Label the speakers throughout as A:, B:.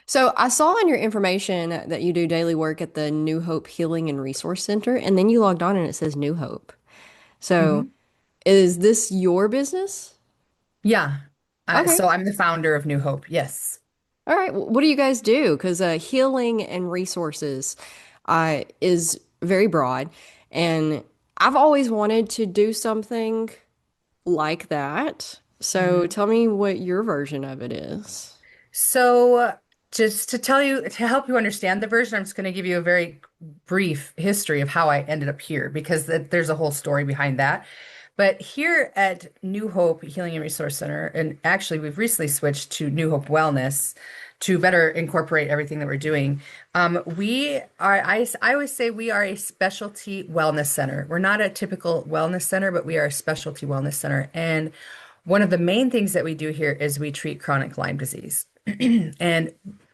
A: So I saw in your information that you do daily work at the New Hope Healing and Resource Center, and then you logged on and it says New Hope. So
B: Hmm.
A: is this your business?
B: Yeah.
A: Okay.
B: So I'm the founder of New Hope. Yes.
A: All right. What do you guys do? Because healing and resources is very broad, and I've always wanted to do something like that. So
B: Mhm.
A: tell me what your version of it is.
B: So just to tell you, to help you understand the version, I'm just going to give you a very brief history of how I ended up here because there's a whole story behind that. But here at New Hope Healing and Resource Center, and actually we've recently switched to New Hope Wellness to better incorporate everything that we're doing. I always say we are a specialty wellness center. We're not a typical wellness center, but we are a specialty wellness center. And one of the main things that we do here is we treat chronic Lyme disease. And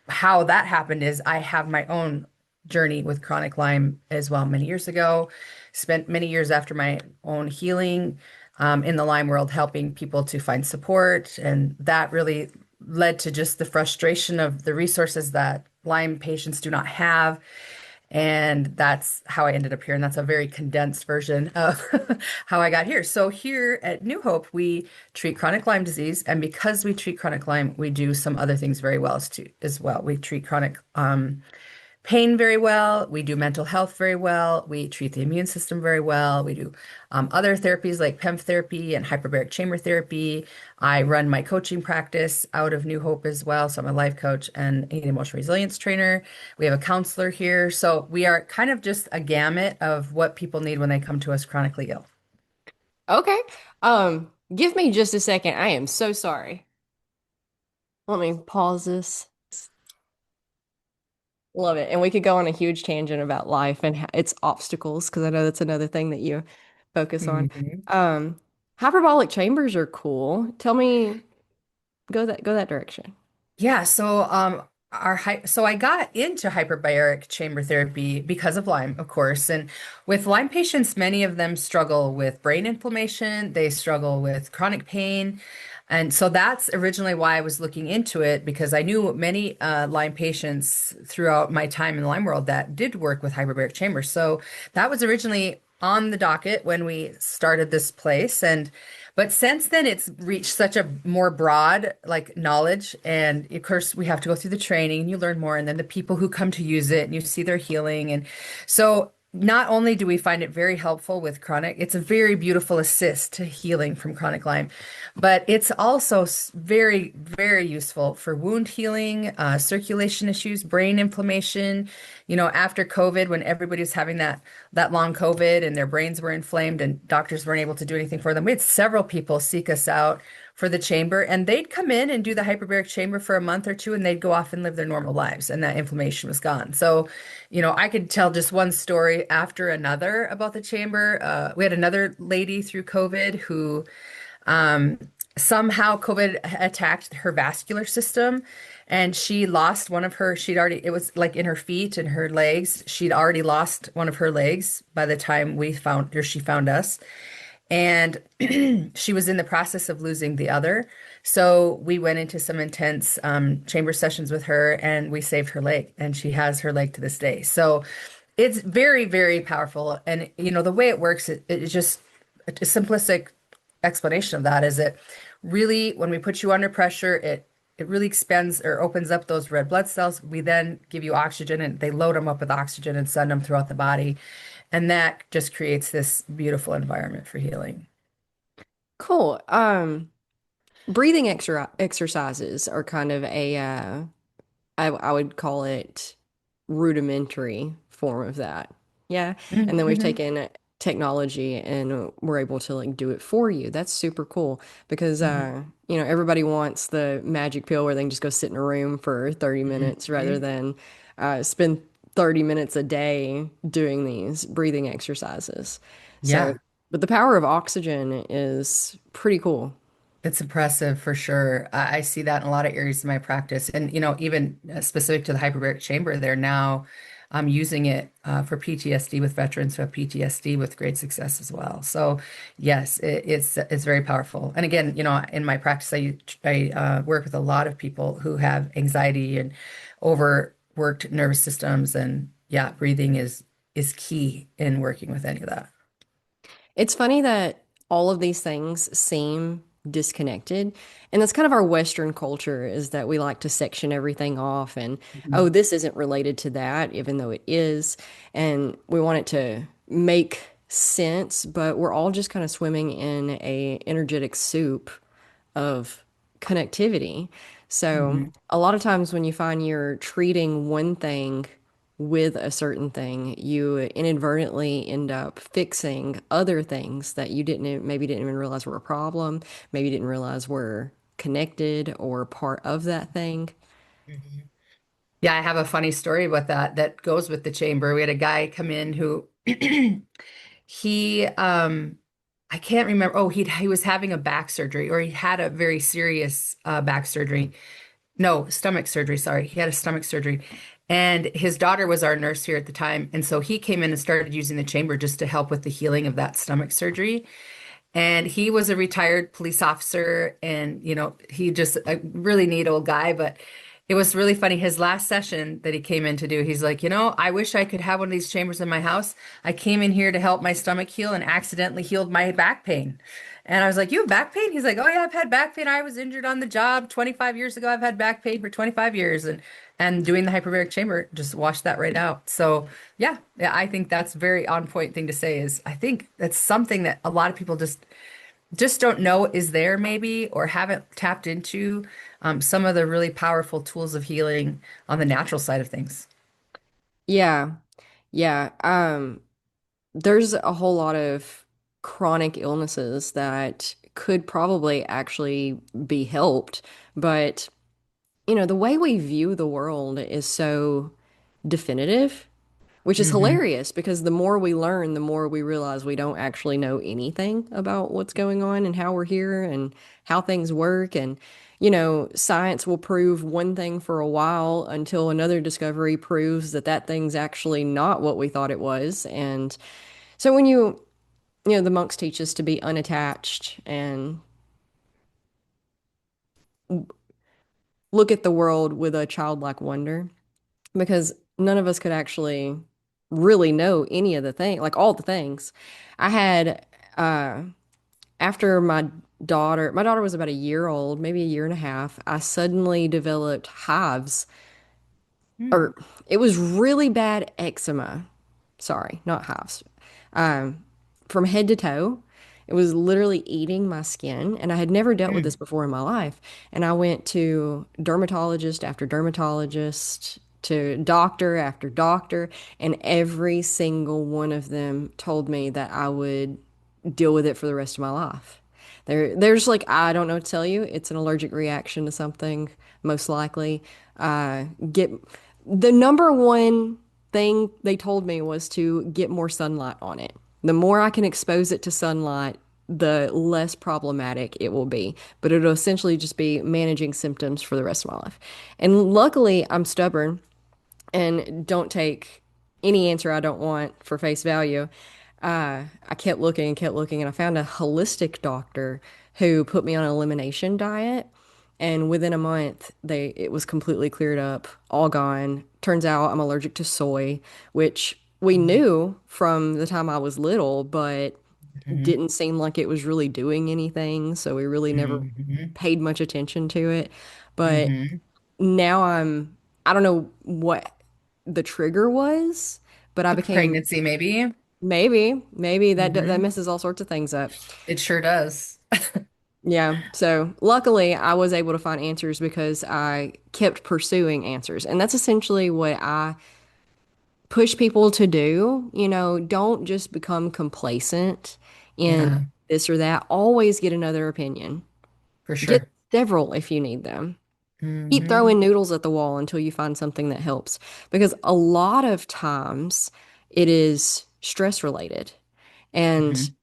B: how that happened is I have my own journey with chronic Lyme as well many years ago. Spent many years after my own healing in the Lyme world, helping people to find support. And that really led to just the frustration of the resources that Lyme patients do not have. And that's how I ended up here. And that's a very condensed version of how I got here. So, here at New Hope, we treat chronic Lyme disease. And because we treat chronic Lyme, we do some other things very well as well. We treat chronic pain very well. We do mental health very well. We treat the immune system very well. We do other therapies like PEMF therapy and hyperbaric chamber therapy. I run my coaching practice out of New Hope as well. So I'm a life coach and an emotional resilience trainer. We have a counselor here. So we are kind of just a gamut of what people need when they come to us chronically ill.
A: Okay. Give me just a second. I am so sorry. Let me pause this. Love it. And we could go on a huge tangent about life and its obstacles, because I know that's another thing that you focus on.
B: Mhm.
A: Um, Hyperbolic chambers are cool. Tell me, go that direction.
B: Yeah, so I got into hyperbaric chamber therapy because of Lyme, of course. And with Lyme patients, many of them struggle with brain inflammation, they struggle with chronic pain. And so that's originally why I was looking into it because I knew many Lyme patients throughout my time in the Lyme world that did work with hyperbaric chambers. So that was originally on the docket when we started this place. And but since then, it's reached such a more broad like knowledge, and of course, we have to go through the training, and you learn more, and then the people who come to use it, and you see their healing, and so not only do we find it very helpful with chronic, it's a very beautiful assist to healing from chronic Lyme, but it's also very, very useful for wound healing, circulation issues, brain inflammation. You know, after COVID, when everybody was having that long COVID and their brains were inflamed and doctors weren't able to do anything for them. We had several people seek us out for the chamber and they'd come in and do the hyperbaric chamber for a month or two and they'd go off and live their normal lives and that inflammation was gone. So, you know, I could tell just one story after another about the chamber. We had another lady through COVID who um, somehow COVID attacked her vascular system and she lost one of her, it was like in her feet and her legs. She'd already lost one of her legs by the time we found or she found us. And she was in the process of losing the other. So we went into some intense chamber sessions with her and we saved her leg and she has her leg to this day. So it's very, very powerful. And, you know, the way it works, it's just a simplistic explanation of that is it really, when we put you under pressure, it really expands or opens up those red blood cells. We then give you oxygen and they load them up with oxygen and send them throughout the body. And that just creates this beautiful environment for healing.
A: Cool. Breathing exercises are kind of I would call it rudimentary form of that. Yeah. And then we've
B: Mm-hmm.
A: taken technology and we're able to like do it for you. That's super cool because everybody wants the magic pill where they can just go sit in a room for 30 minutes rather
B: Hmm.
A: than spend 30 minutes a day doing these breathing exercises. So,
B: Yeah.
A: but the power of oxygen is pretty cool.
B: It's impressive for sure. I see that in a lot of areas of my practice. And, you know, even specific to the hyperbaric chamber, they're now I'm using it for PTSD with veterans who have PTSD with great success as well. So yes, it's very powerful. And again, in my practice, I work with a lot of people who have anxiety and overworked nervous systems, and yeah, breathing is key in working with any of that.
A: It's funny that all of these things seem disconnected. And that's kind of our Western culture is that we like to section everything off and, oh,
B: Mhm.
A: this isn't related to that, even though it is. And we want it to make sense, but we're all just kind of swimming in a energetic soup of connectivity. So
B: Mhm.
A: a lot of times when you find you're treating one thing with a certain thing, you inadvertently end up fixing other things that you maybe didn't even realize were a problem, maybe didn't realize were connected or part of that thing.
B: Mhm. Yeah, I have a funny story about that goes with the chamber. We had a guy come in who he I can't remember. Oh, he was having a back surgery, or he had a very serious back surgery. No, stomach surgery, sorry. He had a stomach surgery. And his daughter was our nurse here at the time. And so he came in and started using the chamber just to help with the healing of that stomach surgery. And he was a retired police officer, and he just a really neat old guy. But it was really funny. His last session that he came in to do, he's like, I wish I could have one of these chambers in my house. I came in here to help my stomach heal and accidentally healed my back pain. And I was like, you have back pain? He's like, oh yeah, I've had back pain. I was injured on the job 25 years ago. I've had back pain for 25 years. And doing the hyperbaric chamber just washed that right out. So yeah, I think that's a very on point thing to say is I think that's something that a lot of people just don't know is there maybe or haven't tapped into some of the really powerful tools of healing on the natural side of things.
A: Yeah. Yeah. There's a whole lot of chronic illnesses that could probably actually be helped, but the way we view the world is so definitive, which is
B: Hmm.
A: hilarious because the more we learn, the more we realize we don't actually know anything about what's going on and how we're here and how things work. And, science will prove one thing for a while until another discovery proves that that thing's actually not what we thought it was. And so when the monks teach us to be unattached and look at the world with a childlike wonder, because none of us could actually really know any of the thing, like all the things. I had uh after my daughter was about a year old, maybe a year and a half, I suddenly developed hives,
B: Mm.
A: or it was really bad eczema. Sorry, not hives. Um, from head to toe. It was literally eating my skin, and I had never dealt with this
B: Mm.
A: before in my life. And I went to dermatologist after dermatologist, to doctor after doctor, and every single one of them told me that I would deal with it for the rest of my life. There's like, I don't know what to tell you. It's an allergic reaction to something, most likely. Get the number one thing they told me was to get more sunlight on it. The more I can expose it to sunlight, the less problematic it will be. But it'll essentially just be managing symptoms for the rest of my life. And luckily, I'm stubborn and don't take any answer I don't want for face value. I kept looking and kept looking, and I found a holistic doctor who put me on an elimination diet. And within a month, it was completely cleared up, all gone. Turns out I'm allergic to soy, which we
B: Mm.
A: knew from the time I was little, but
B: Mhm.
A: didn't seem like it was really doing anything. So we really never
B: Mhm.
A: paid much attention to it. But
B: Mhm.
A: now I don't know what the trigger was, but I
B: The
A: became
B: pregnancy, maybe.
A: maybe that
B: Hmm.
A: messes all sorts of things up.
B: It sure does.
A: Yeah. So luckily I was able to find answers because I kept pursuing answers. And that's essentially what I push people to do. Don't just become complacent in
B: Yeah,
A: this or that. Always get another opinion.
B: for
A: Get
B: sure.
A: several if you need them. Keep
B: Hmm.
A: throwing noodles at the wall until you find something that helps. Because a lot of times it is stress related. And,
B: Hmm.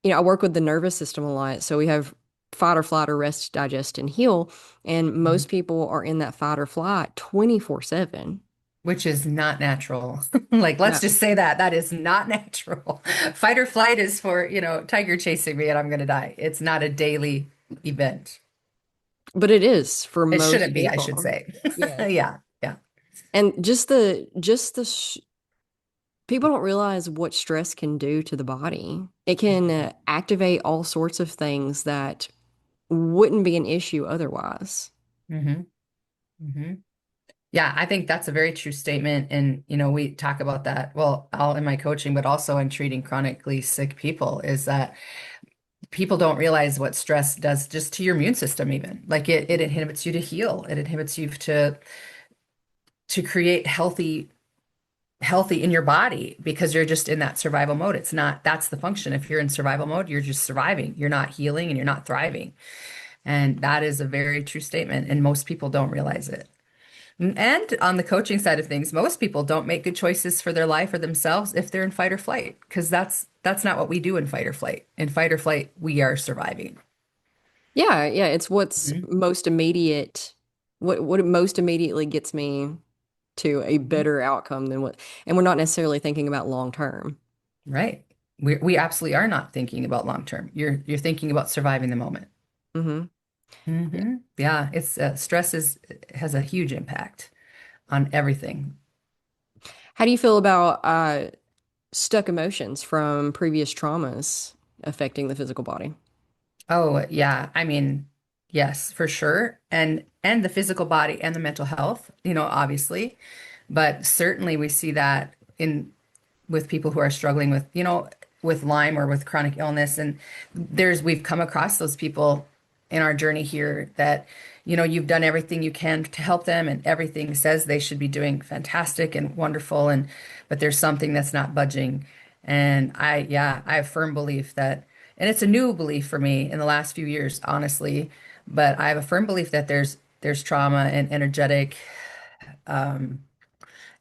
A: I work with the nervous system a lot. So we have fight or flight or rest, digest, and heal. And
B: Hmm.
A: most people are in that fight or flight 24/7.
B: which is not natural. Like, let's
A: No,
B: just say that that is not natural. Fight or flight is for, tiger chasing me and I'm going to die. It's not a daily event.
A: but it is for
B: It
A: most
B: shouldn't be, I should
A: people.
B: say.
A: Yeah.
B: Yeah, yeah.
A: And people don't realize what stress can do to the body. It can activate all sorts of things that wouldn't be an issue otherwise.
B: Hmm. Hmm. Yeah, I think that's a very true statement. And, we talk about that, well, all in my coaching, but also in treating chronically sick people, is that people don't realize what stress does just to your immune system, even. Like it inhibits you to heal. It inhibits you to create healthy in your body because you're just in that survival mode. It's not, that's the function. If you're in survival mode, you're just surviving. You're not healing and you're not thriving. And that is a very true statement. And most people don't realize it. And on the coaching side of things, most people don't make good choices for their life or themselves if they're in fight or flight, because that's not what we do in fight or flight. In fight or flight, we are surviving.
A: Yeah, yeah, it's what's
B: Mhm.
A: most immediate, what most immediately gets me to a
B: Mhm.
A: better outcome than what, and we're not necessarily thinking about long term.
B: Right. We absolutely are not thinking about long term. You're thinking about surviving the moment.
A: Hmm. Yeah.
B: Yeah, it's stress is has a huge impact on everything.
A: How do you feel about stuck emotions from previous traumas affecting the physical body?
B: Oh, yeah. I mean, yes, for sure. And the physical body and the mental health, obviously. But certainly we see that in with people who are struggling with, with Lyme or with chronic illness. And we've come across those people in our journey here that, you've done everything you can to help them and everything says they should be doing fantastic and wonderful. But there's something that's not budging. And yeah, I have firm belief that, and it's a new belief for me in the last few years, honestly, but I have a firm belief that there's trauma and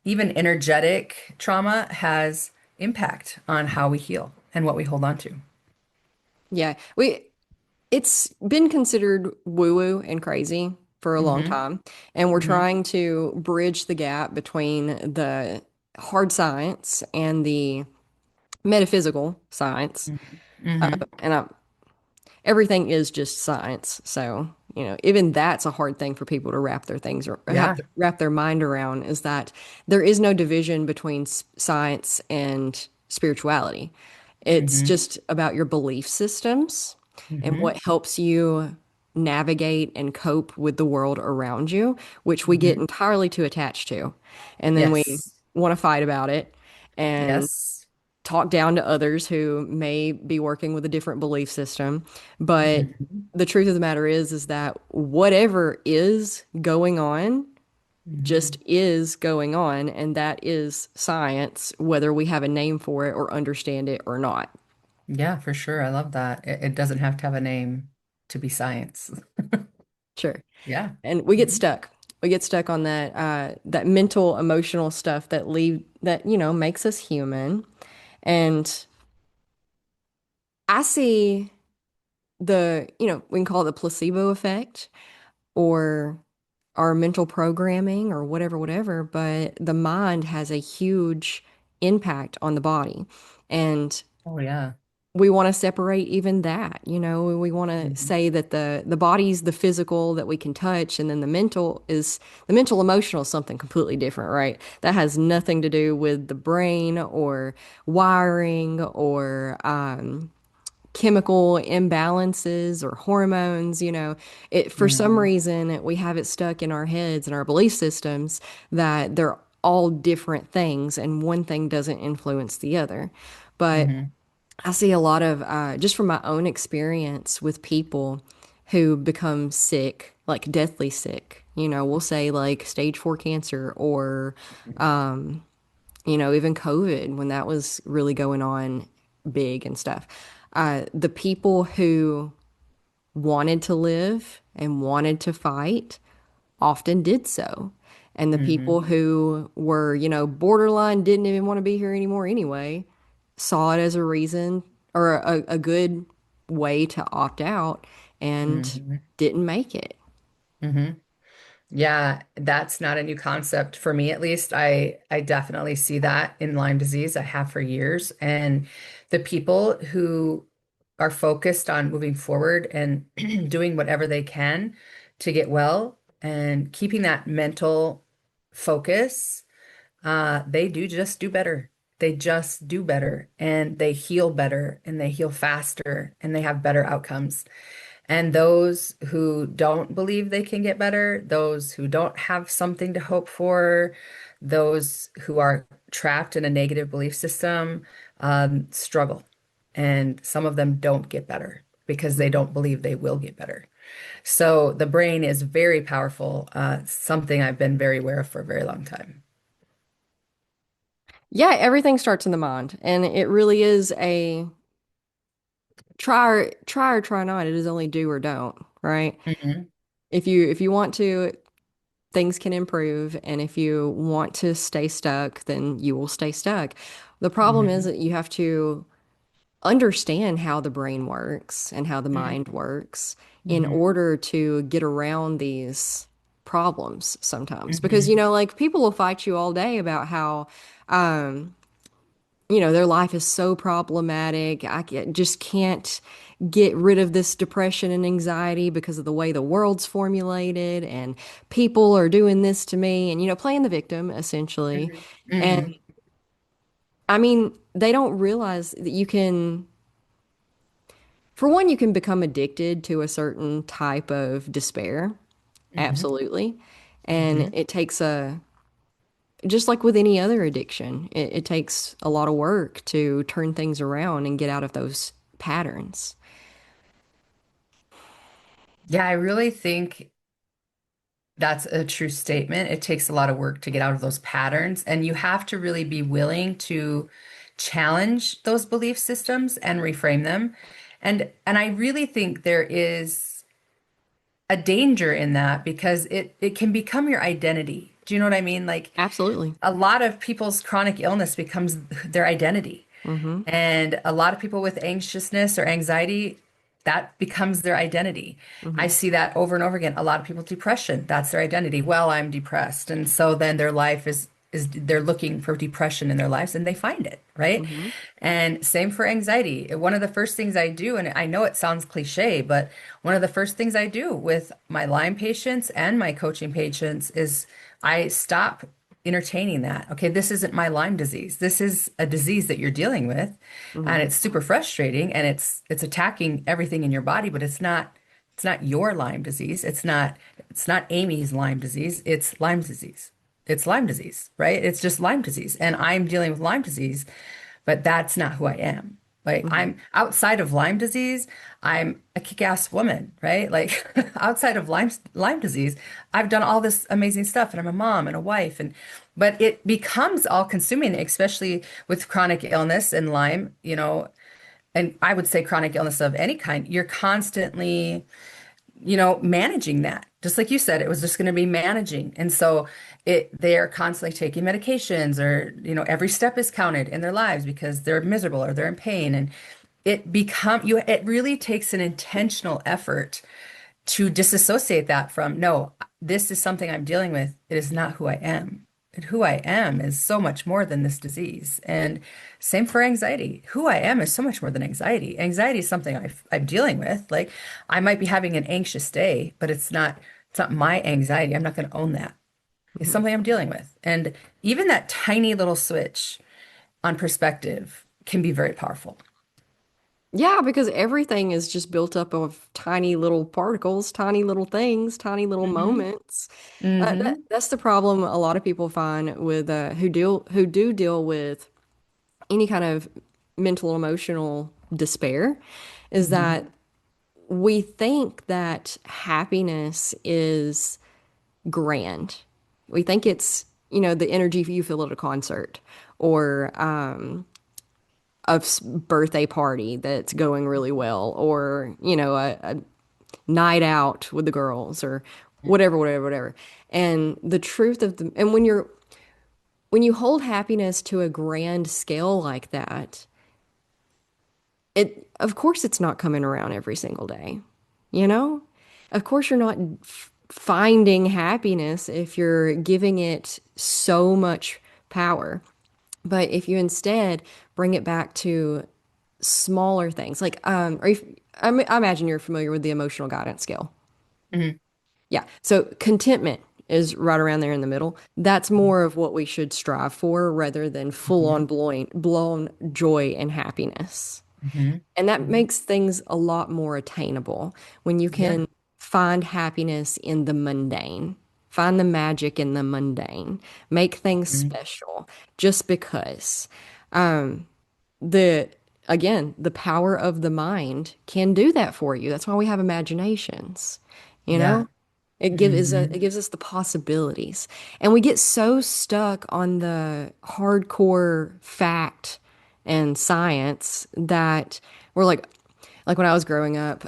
B: even energetic trauma has impact on how we heal and what we hold on to.
A: Yeah, it's been considered woo-woo and crazy for a long
B: Hmm.
A: time, and we're
B: Hmm.
A: trying to bridge the gap between the hard science and the metaphysical science.
B: Hmm.
A: And everything is just science. So, even that's a hard thing for people to wrap their things or
B: Yeah.
A: wrap their mind around is that there is no division between science and spirituality. It's
B: Hmm.
A: just about your belief systems and
B: Hmm.
A: what helps you navigate and cope with the world around you, which we get
B: Hmm.
A: entirely too attached to. And then we
B: Yes.
A: want to fight about it. And
B: Yes.
A: talk down to others who may be working with a different belief system. But
B: Hmm.
A: the truth of the matter is that whatever is going on just
B: Hmm.
A: is going on, and that is science, whether we have a name for it or understand it or not.
B: Yeah, for sure. I love that. It doesn't have to have a name to be science.
A: Sure.
B: Yeah.
A: And we get
B: Hmm.
A: stuck. We get stuck on that mental, emotional stuff that, makes us human. And I see we can call it the placebo effect or our mental programming or whatever, whatever, but the mind has a huge impact on the body. And
B: Oh, yeah.
A: we want to separate even that. We want to
B: Hmm.
A: say that the body's the physical that we can touch, and then the mental emotional is something completely different, right? That has nothing to do with the brain or wiring or chemical imbalances or hormones, it for some
B: Hmm.
A: reason we have it stuck in our heads and our belief systems that they're all different things and one thing doesn't influence the other. But
B: Hmm.
A: I see a lot of just from my own experience with people who become sick, like deathly sick. We'll say like stage 4 cancer or even COVID when that was really going on big and stuff. The people who wanted to live and wanted to fight often did so. And the
B: Hmm.
A: people who were, borderline didn't even want to be here anymore anyway, saw it as a reason or a good way to opt out and
B: Hmm.
A: didn't make it.
B: Hmm. Yeah, that's not a new concept for me, at least. I definitely see that in Lyme disease. I have for years. And the people who are focused on moving forward and doing whatever they can to get well and keeping that mental focus, they do just do better. They just do better and they heal better and they heal faster and they have better outcomes. And those who don't believe they can get better, those who don't have something to hope for, those who are trapped in a negative belief system, struggle. And some of them don't get better because they
A: Mhm.
B: don't believe they will get better. So the brain is very powerful, something I've been very aware of for a very long time.
A: Yeah, everything starts in the mind, and it really is a try or try not. It is only do or don't, right?
B: Hmm.
A: If you want to, things can improve, and if you want to stay stuck, then you will stay stuck. The problem is
B: Hmm.
A: that you have to understand how the brain works and how the
B: Hmm.
A: mind works in
B: Hmm.
A: order to get around these problems sometimes. Because,
B: Hmm.
A: like people will fight you all day about how, um, their life is so problematic. Just can't get rid of this depression and anxiety because of the way the world's formulated, and people are doing this to me, and, playing the victim essentially.
B: Hmm.
A: And
B: Hmm.
A: I mean, they don't realize that for one, you can become addicted to a certain type of despair.
B: Hmm.
A: Absolutely. And
B: Hmm.
A: it takes just like with any other addiction, it takes a lot of work to turn things around and get out of those patterns.
B: Yeah, I really think that's a true statement. It takes a lot of work to get out of those patterns, and you have to really be willing to challenge those belief systems and reframe them. And I really think there is a danger in that because it can become your identity. Do you know what I mean? Like
A: Absolutely.
B: a lot of people's chronic illness becomes their identity.
A: Mm-hmm.
B: And a lot of people with anxiousness or anxiety, that becomes their identity. I
A: Mm-hmm.
B: see that over and over again. A lot of people with depression, that's their identity. Well, I'm depressed. And so then their life is they're looking for depression in their lives and they find it, right?
A: Mm-hmm.
B: And same for anxiety. One of the first things I do, and I know it sounds cliche, but one of the first things I do with my Lyme patients and my coaching patients is I stop entertaining that. Okay, this isn't my Lyme disease. This is a disease that you're dealing with, and
A: Mm-hmm.
B: it's super frustrating and it's attacking everything in your body, but it's not your Lyme disease. It's not Amy's Lyme disease. It's Lyme disease. It's Lyme disease, right? It's just Lyme disease. And I'm dealing with Lyme disease, but that's not who I am. Like
A: Mm-hmm.
B: I'm outside of Lyme disease, I'm a kick-ass woman, right? Like outside of Lyme disease, I've done all this amazing stuff and I'm a mom and a wife and but it becomes all consuming, especially with chronic illness and Lyme, and I would say chronic illness of any kind. You're constantly managing that. Just like you said, it was just going to be managing. And so they're constantly taking medications or, every step is counted in their lives because they're miserable or they're in pain. And it really takes an intentional effort to disassociate that from, no, this is something I'm dealing with. It is not who I am. And who I am is so much more than this disease. And same for anxiety. Who I am is so much more than anxiety. Anxiety is something I'm dealing with. Like I might be having an anxious day, but it's not my anxiety. I'm not going to own that. It's
A: Mm-hmm.
B: something I'm dealing with. And even that tiny little switch on perspective can be very powerful.
A: Yeah, because everything is just built up of tiny little particles, tiny little things, tiny little
B: Hmm.
A: moments.
B: Hmm.
A: That's the problem a lot of people find with who do deal with any kind of mental and emotional despair, is
B: Hmm.
A: that we think that happiness is grand. We think it's, the energy you feel at a concert, or birthday party that's going really well, or, a night out with the girls, or whatever, whatever, whatever. And the truth of and when you hold happiness to a grand scale like that, of course it's not coming around every single day, you know? Of course you're not finding happiness if you're giving it so much power. But if you instead bring it back to smaller things, like, I imagine you're familiar with the emotional guidance scale.
B: Mhm.
A: Yeah. So contentment is right around there in the middle. That's more of what we should strive for rather than full on
B: Mhm.
A: blown joy and happiness.
B: Mhm.
A: And that
B: Mhm.
A: makes things a lot more attainable when you
B: Yeah.
A: can find happiness in the mundane, find the magic in the mundane, make things
B: Mhm.
A: special just because. Um, the again, the power of the mind can do that for you. That's why we have imaginations, you
B: Yeah.
A: know? It
B: Mhm.
A: gives us the possibilities. And we get so stuck on the hardcore fact and science that we're like when I was growing up,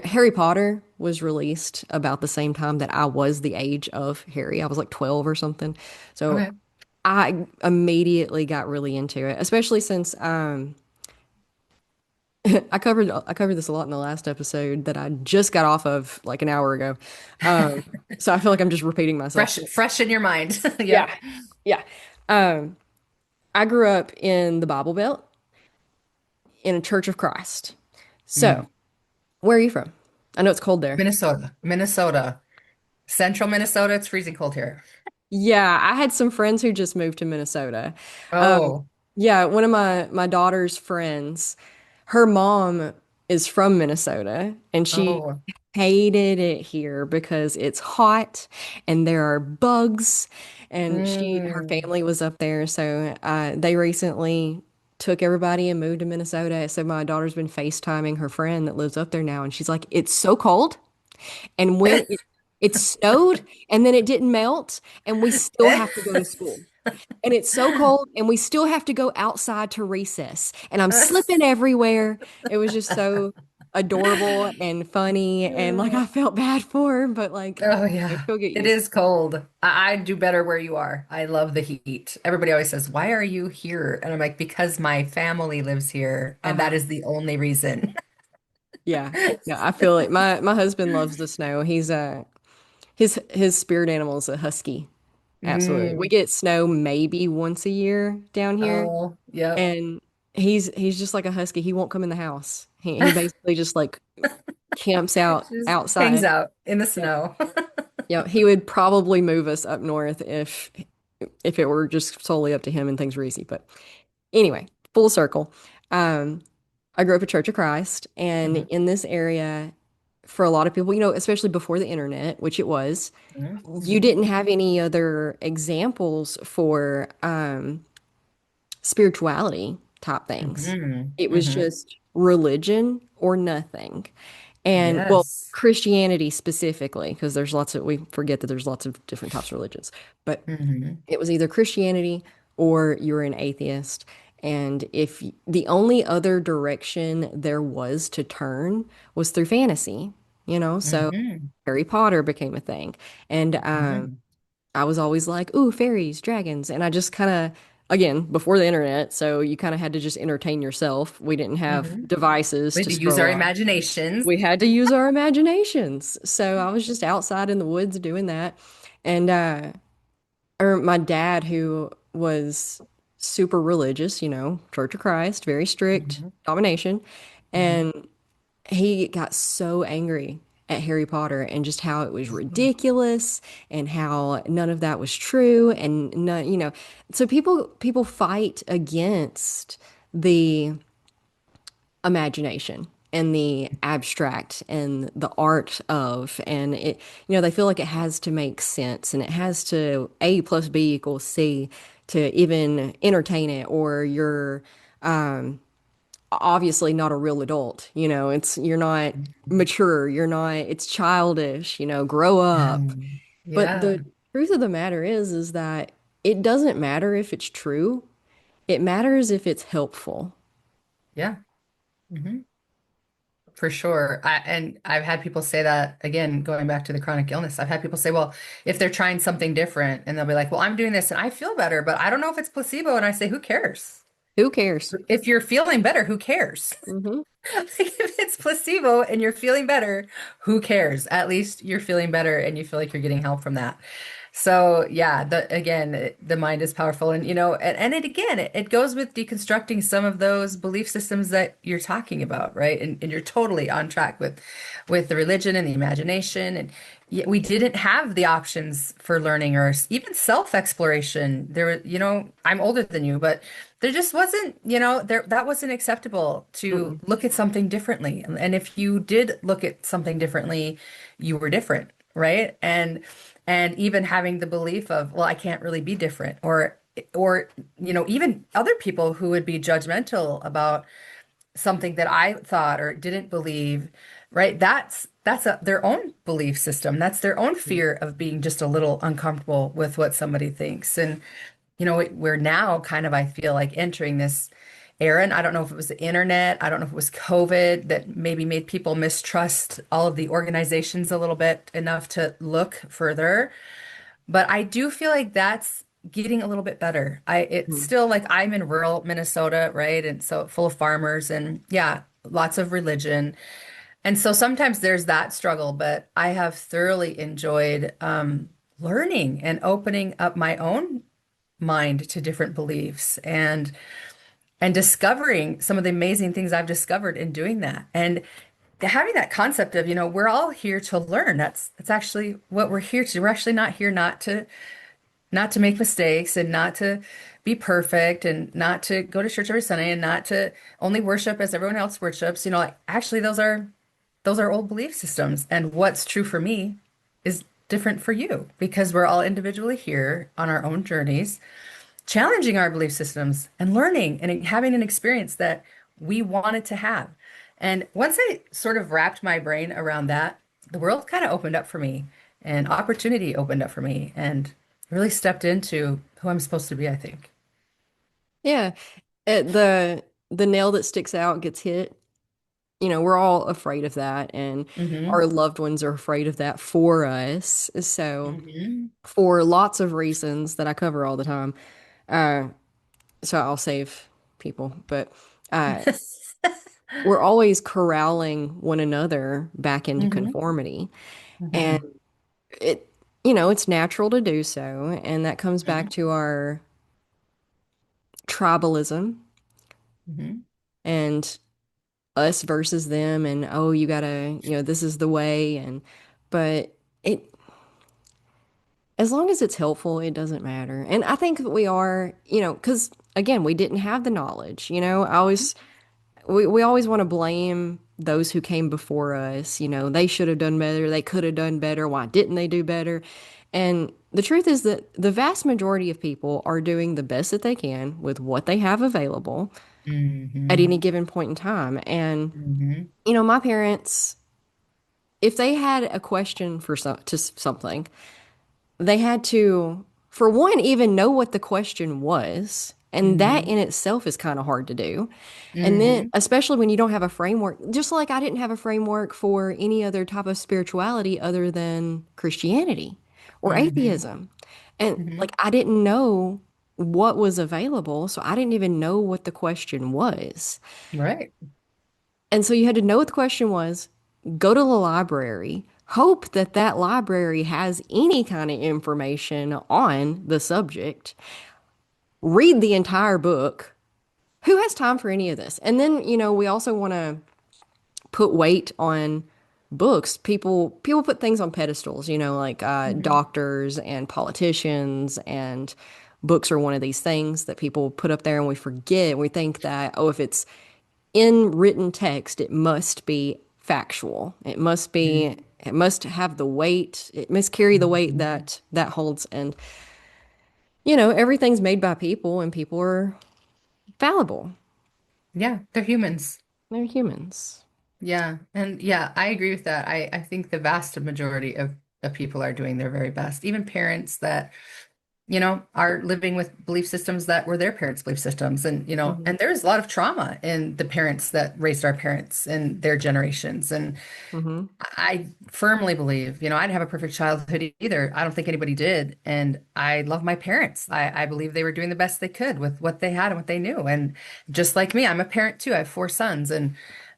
A: Harry Potter was released about the same time that I was the age of Harry. I was like 12 or something. So
B: Okay.
A: I immediately got really into it, especially since I covered this a lot in the last episode that I just got off of like an hour ago. Um, so I feel like I'm just repeating myself.
B: Fresh in your mind.
A: Yeah,
B: Yep.
A: yeah. Um, I grew up in the Bible Belt in a Church of Christ. So,
B: Mm.
A: where are you from? I know it's cold there.
B: Minnesota. Minnesota. Central Minnesota. It's freezing cold here.
A: Yeah, I had some friends who just moved to Minnesota. Um,
B: Oh.
A: yeah, one of my daughter's friends, her mom is from Minnesota, and she
B: Oh.
A: hated it here because it's hot and there are bugs, and her
B: Mm.
A: family was up there, so they recently took everybody and moved to Minnesota. So my daughter's been FaceTiming her friend that lives up there now, and she's like, "It's so cold." And it snowed and then it didn't melt and we still have to go to school. And it's so cold and we still have to go outside to recess. And I'm slipping everywhere. It was just so adorable and funny and like I felt bad for her, but like
B: Oh yeah,
A: she'll get
B: it
A: used
B: is
A: to it.
B: cold. I do better where you are. I love the heat. Everybody always says, "Why are you here?" And I'm like, "Because my family lives here, and that
A: Uh-huh.
B: is the only reason."
A: Yeah. Yeah, I feel it. My husband loves the snow. He's his spirit animal is a husky. Absolutely. We
B: Mm.
A: get snow maybe once a year down here.
B: Oh, yep.
A: And he's just like a husky. He won't come in the house. He basically just like camps out
B: Just hangs
A: outside.
B: out in the
A: Yep.
B: snow.
A: Yep. He would probably move us up north if it were just solely up to him and things were easy. But anyway, full circle. Um, I grew up at Church of Christ, and
B: Mhm.
A: in this area, for a lot of people, especially before the internet, which it was, you
B: Mhm.
A: didn't have any other examples for spirituality type things.
B: Mhm.
A: It was
B: Mhm.
A: just religion or nothing. And well,
B: Yes.
A: Christianity specifically, because we forget that there's lots of different types of religions, but
B: Mhm.
A: it was either Christianity or you were an atheist. And if the only other direction there was to turn was through fantasy, so
B: Mhm.
A: Harry Potter became a thing. And
B: Mhm.
A: I was always like, ooh, fairies, dragons. And I just kind of, again, before the internet, so you kind of had to just entertain yourself. We didn't have
B: Mhm.
A: devices
B: We had
A: to
B: to use
A: scroll
B: our
A: on.
B: imaginations.
A: We had to use our imaginations. So I was just outside in the woods doing that. And or my dad, who was super religious, Church of Christ, very strict
B: Mhm.
A: domination.
B: Mhm.
A: And he got so angry at Harry Potter and just how it was ridiculous and how none of that was true and none, so people fight against the imagination and the abstract and the art of and they feel like it has to make sense and it has to A plus B equals C to even entertain it or you're obviously not a real adult. You're not
B: Mhm.
A: mature, you're not, it's childish, grow up. But
B: Yeah.
A: the truth of the matter is that it doesn't matter if it's true. It matters if it's helpful.
B: Yeah. Hmm. For sure. And I've had people say that again, going back to the chronic illness. I've had people say, well, if they're trying something different and they'll be like, well, I'm doing this and I feel better, but I don't know if it's placebo. And I say, who cares?
A: Who cares?
B: If you're feeling better, who cares?
A: Hmm.
B: If it's placebo and you're feeling better, who cares? At least you're feeling better and you feel like you're getting help from that. So yeah, the mind is powerful, and and it again, it goes with deconstructing some of those belief systems that you're talking about, right? And you're totally on track with the religion and the imagination, and yet we didn't have the options for learning or even self-exploration. I'm older than you, but there just wasn't, that wasn't acceptable to
A: Mm-mm.
B: look at something differently. And if you did look at something differently, you were different, right? And even having the belief of, well, I can't really be different, or even other people who would be judgmental about something that I thought or didn't believe, right? That's their own belief system. That's their own fear of being just a little uncomfortable with what somebody thinks. And we're now kind of, I feel like, entering this era, and I don't know if it was the internet, I don't know if it was COVID that maybe made people mistrust all of the organizations a little bit enough to look further. But I do feel like that's getting a little bit better. It's
A: Mm.
B: still like I'm in rural Minnesota, right? And so full of farmers and yeah, lots of religion. And so sometimes there's that struggle, but I have thoroughly enjoyed learning and opening up my own mind to different beliefs and discovering some of the amazing things I've discovered in doing that. And having that concept of, we're all here to learn. That's actually what we're here to. We're actually not here not to make mistakes and not to be perfect and not to go to church every Sunday and not to only worship as everyone else worships. Like actually those are old belief systems. And what's true for me is different for you because we're all individually here on our own journeys challenging our belief systems and learning and having an experience that we wanted to have. And once I sort of wrapped my brain around that, the world kind of opened up for me and opportunity opened up for me and really stepped into who I'm supposed to be, I think.
A: Yeah. The nail that sticks out gets hit. We're all afraid of that, and
B: Hmm.
A: our loved ones are afraid of that for us. So,
B: Hmm.
A: for lots of reasons that I cover all the time, uh, so I'll save people, but uh, we're always corralling one another back into
B: Hmm.
A: conformity, and
B: Hmm.
A: it, it's natural to do so, and that comes back to our tribalism
B: Hmm.
A: and us versus them, and oh, you gotta, this is the way, and but it as long as it's helpful, it doesn't matter. And I think that we are, because again, we didn't have the knowledge. I always we always want to blame those who came before us. They should have done better, they could have done better, why didn't they do better? And the truth is that the vast majority of people are doing the best that they can with what they have available at
B: Hmm.
A: any given point in time. And
B: Hmm.
A: my parents, if they had a question for something, they had to, for one, even know what the question was. And that
B: Hmm.
A: in itself is kind of hard to do. And then,
B: Hmm.
A: especially when you don't have a framework, just like I didn't have a framework for any other type of spirituality other than Christianity or
B: Hmm.
A: atheism. And
B: Hmm.
A: like, I didn't know what was available. So I didn't even know what the question was.
B: Right.
A: And so you had to know what the question was, go to the library, hope that that library has any kind of information on the subject, read the entire book. Who has time for any of this? And then, we also want to put weight on books. People put things on pedestals, like
B: Hmm.
A: doctors and politicians, and books are one of these things that people put up there, and we forget. We think that, oh, if it's in written text, it must be factual. It must have the weight, it must carry the weight
B: Hmm.
A: that holds. And, everything's made by people, and people are fallible.
B: Yeah, they're humans.
A: They're humans.
B: Yeah, and yeah, I agree with that. I think the vast majority of people are doing their very best. Even parents that are living with belief systems that were their parents' belief systems. And,
A: Hmm.
B: and there's a lot of trauma in the parents that raised our parents and their generations. And
A: Hmm.
B: I firmly believe, I didn't have a perfect childhood either. I don't think anybody did. And I love my parents. I believe they were doing the best they could with what they had and what they knew. And just like me, I'm a parent too. I have four sons and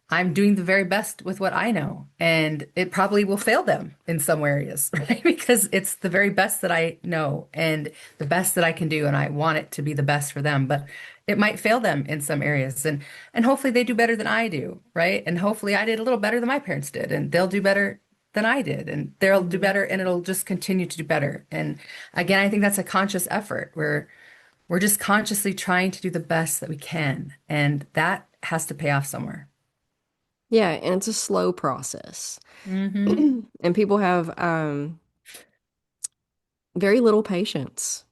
B: I'm doing the very best with what I know. And it probably will fail them in some areas, right? Because it's the very best that I know and the best that I can do. And I want it to be the best for them. But it might fail them in some areas. And hopefully they do better than I do, right? And hopefully I did a little better than my parents did, and they'll do better than I did, and they'll do
A: Hmm.
B: better, and it'll just continue to do better. And again, I think that's a conscious effort. We're just consciously trying to do the best that we can, and that has to pay off somewhere.
A: Yeah, and it's a slow process.
B: Hmm.
A: And people have very little patience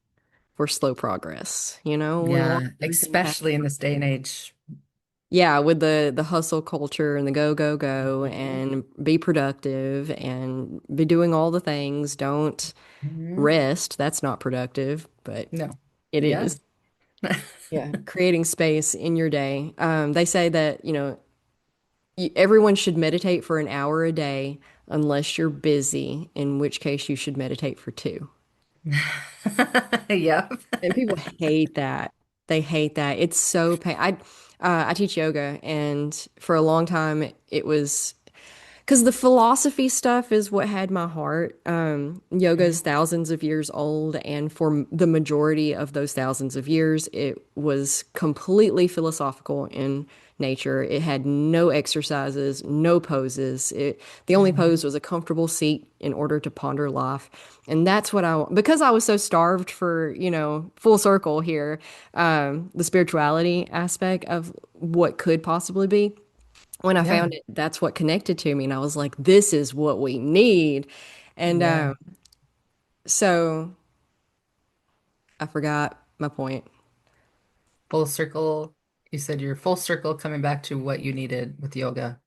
A: for slow progress. We want
B: Yeah,
A: everything to happen.
B: especially in this day and age.
A: Yeah, with the hustle culture and the go, go, go,
B: Mhm.
A: and be productive and be doing all the things. Don't
B: Mhm.
A: rest. That's not productive, but
B: No.
A: it
B: Yeah.
A: is. Yeah, creating space in your day. They say that, everyone should meditate for an hour a day unless you're busy, in which case you should meditate for two.
B: Yep.
A: And people hate that. They hate that. It's so pain. I teach yoga, and for a long time it was because the philosophy stuff is what had my heart. Yoga is
B: Mhm.
A: thousands of years old, and for the majority of those thousands of years, it was completely philosophical in nature. It had no exercises, no poses. The only
B: Mhm.
A: pose was a comfortable seat in order to ponder life. And that's what because I was so starved for, full circle here, the spirituality aspect of what could possibly be when I
B: Yeah.
A: found it, that's what connected to me. And I was like, this is what we need. And
B: Yeah.
A: so I forgot my point.
B: Full circle. You said you're full circle coming back to what you needed with yoga,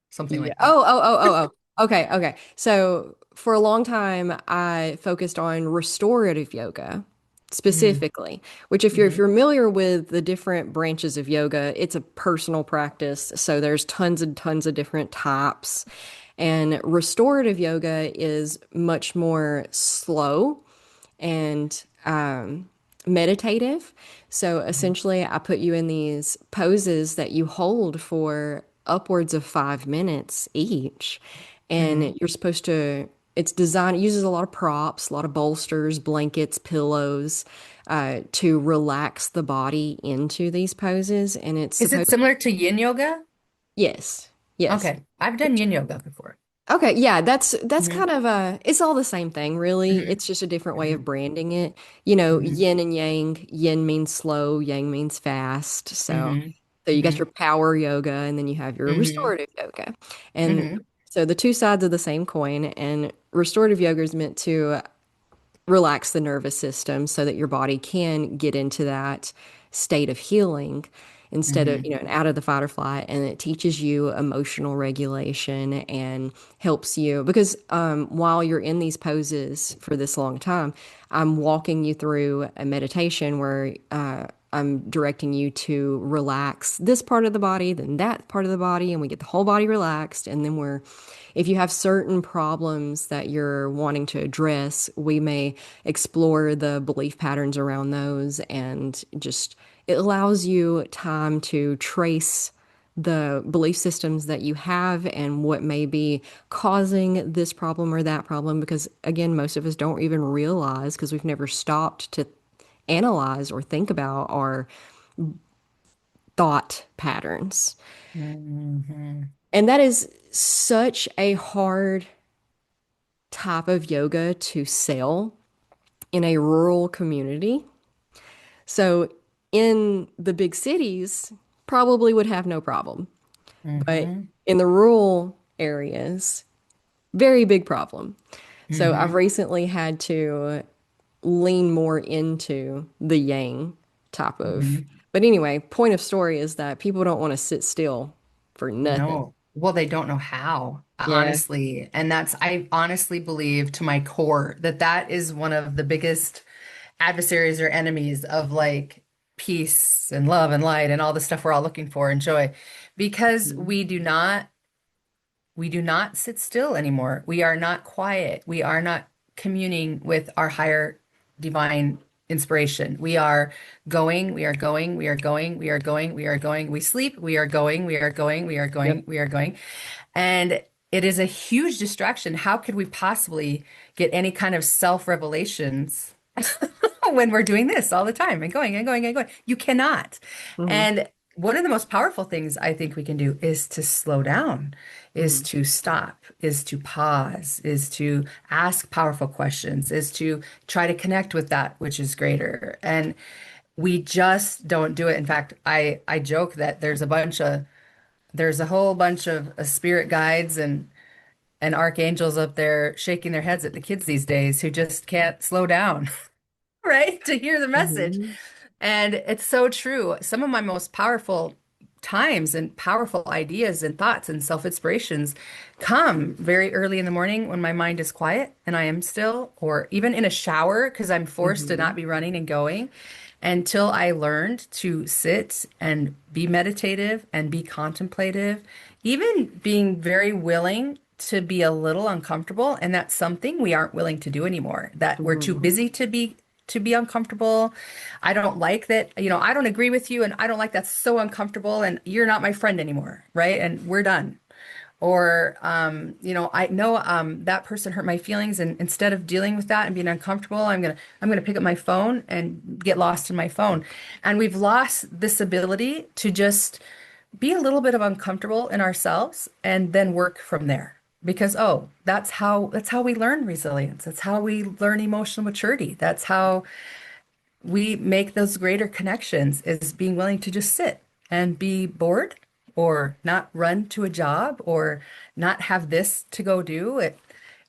B: something
A: Yeah.
B: like that.
A: Oh. Okay. Okay. So for a long time, I focused on restorative yoga
B: Mm-hmm.
A: specifically, which if you're familiar with the different branches of yoga, it's a personal practice. So there's tons and tons of different types. And restorative yoga is much more slow and meditative. So essentially, I put you in these poses that you hold for upwards of 5 minutes each.
B: Mm-hmm.
A: And you're supposed to, it's designed, it uses a lot of props, a lot of bolsters, blankets, pillows to relax the body into these poses. And it's
B: Is it
A: supposed,
B: similar to yin yoga?
A: yes, yes.
B: Okay. I've done yin yoga before.
A: Okay, yeah, that's
B: Hmm.
A: kind of it's all the same thing, really.
B: Hmm.
A: It's just a different way of
B: Hmm.
A: branding it.
B: Hmm.
A: Yin and yang. Yin means slow, yang means fast.
B: Hmm.
A: So you got
B: Hmm.
A: your power yoga and then you have your
B: Hmm.
A: restorative yoga. And
B: Hmm.
A: so the two sides of the same coin, and restorative yoga is meant to relax the nervous system so that your body can get into that state of healing instead of,
B: Hmm.
A: out of the fight or flight. And it teaches you emotional regulation and helps you because while you're in these poses for this long time, I'm walking you through a meditation where I'm directing you to relax this part of the body, then that part of the body, and we get the whole body relaxed. And then if you have certain problems that you're wanting to address, we may explore the belief patterns around those and just it allows you time to trace the belief systems that you have and what may be causing this problem or that problem because again most of us don't even realize because we've never stopped to analyze or think about our thought patterns.
B: Hmm.
A: And that is such a hard type of yoga to sell in a rural community. So in the big cities, probably would have no problem. But
B: Hmm.
A: in the rural areas, very big problem. So I've
B: Hmm.
A: recently had to lean more into the yang type of.
B: Hmm.
A: But anyway, point of story is that people don't want to sit still for nothing.
B: No. Well, they don't know how,
A: Yeah.
B: honestly. And I honestly believe to my core that that is one of the biggest adversaries or enemies of like peace and love and light and all the stuff we're all looking for and joy because
A: Mhm.
B: we do not sit still anymore. We are not quiet. We are not communing with our higher divine inspiration. We are going, we are going, we are going, we are going, we are going. We sleep, we are going, we are going, we are going,
A: Yep.
B: we are going. And it is a huge distraction. How could we possibly get any kind of self-revelations when we're doing this all the time and going and going and going? You cannot.
A: Hmm.
B: And one of the most powerful things I think we can do is to slow down, is
A: Hmm.
B: to stop, is to pause, is to ask powerful questions, is to try to connect with that which is greater. And we just don't do it. In fact, I joke that there's a whole bunch of spirit guides and archangels up there shaking their heads at the kids these days who just can't slow down, right? To hear the message.
A: Hmm.
B: And it's so true. Some of my most powerful times and powerful ideas and thoughts and self-inspirations come very early in the morning when my mind is quiet and I am still, or even in a shower because I'm forced to not
A: Hmm.
B: be running and going until I learned to sit and be meditative and be contemplative, even being very willing to be a little uncomfortable. And that's something we aren't willing to do anymore, that we're too
A: Hmm.
B: busy to be uncomfortable. I don't like that, I don't agree with you and I don't like that's so uncomfortable and you're not my friend anymore, right? And we're done. Or, I know that person hurt my feelings, and instead of dealing with that and being uncomfortable, I'm gonna pick up my phone and get lost in my phone. And we've lost this ability to just be a little bit of uncomfortable in ourselves and then work from there. Because that's how we learn resilience. That's how we learn emotional maturity. That's how we make those greater connections is being willing to just sit and be bored or not run to a job or not have this to go do.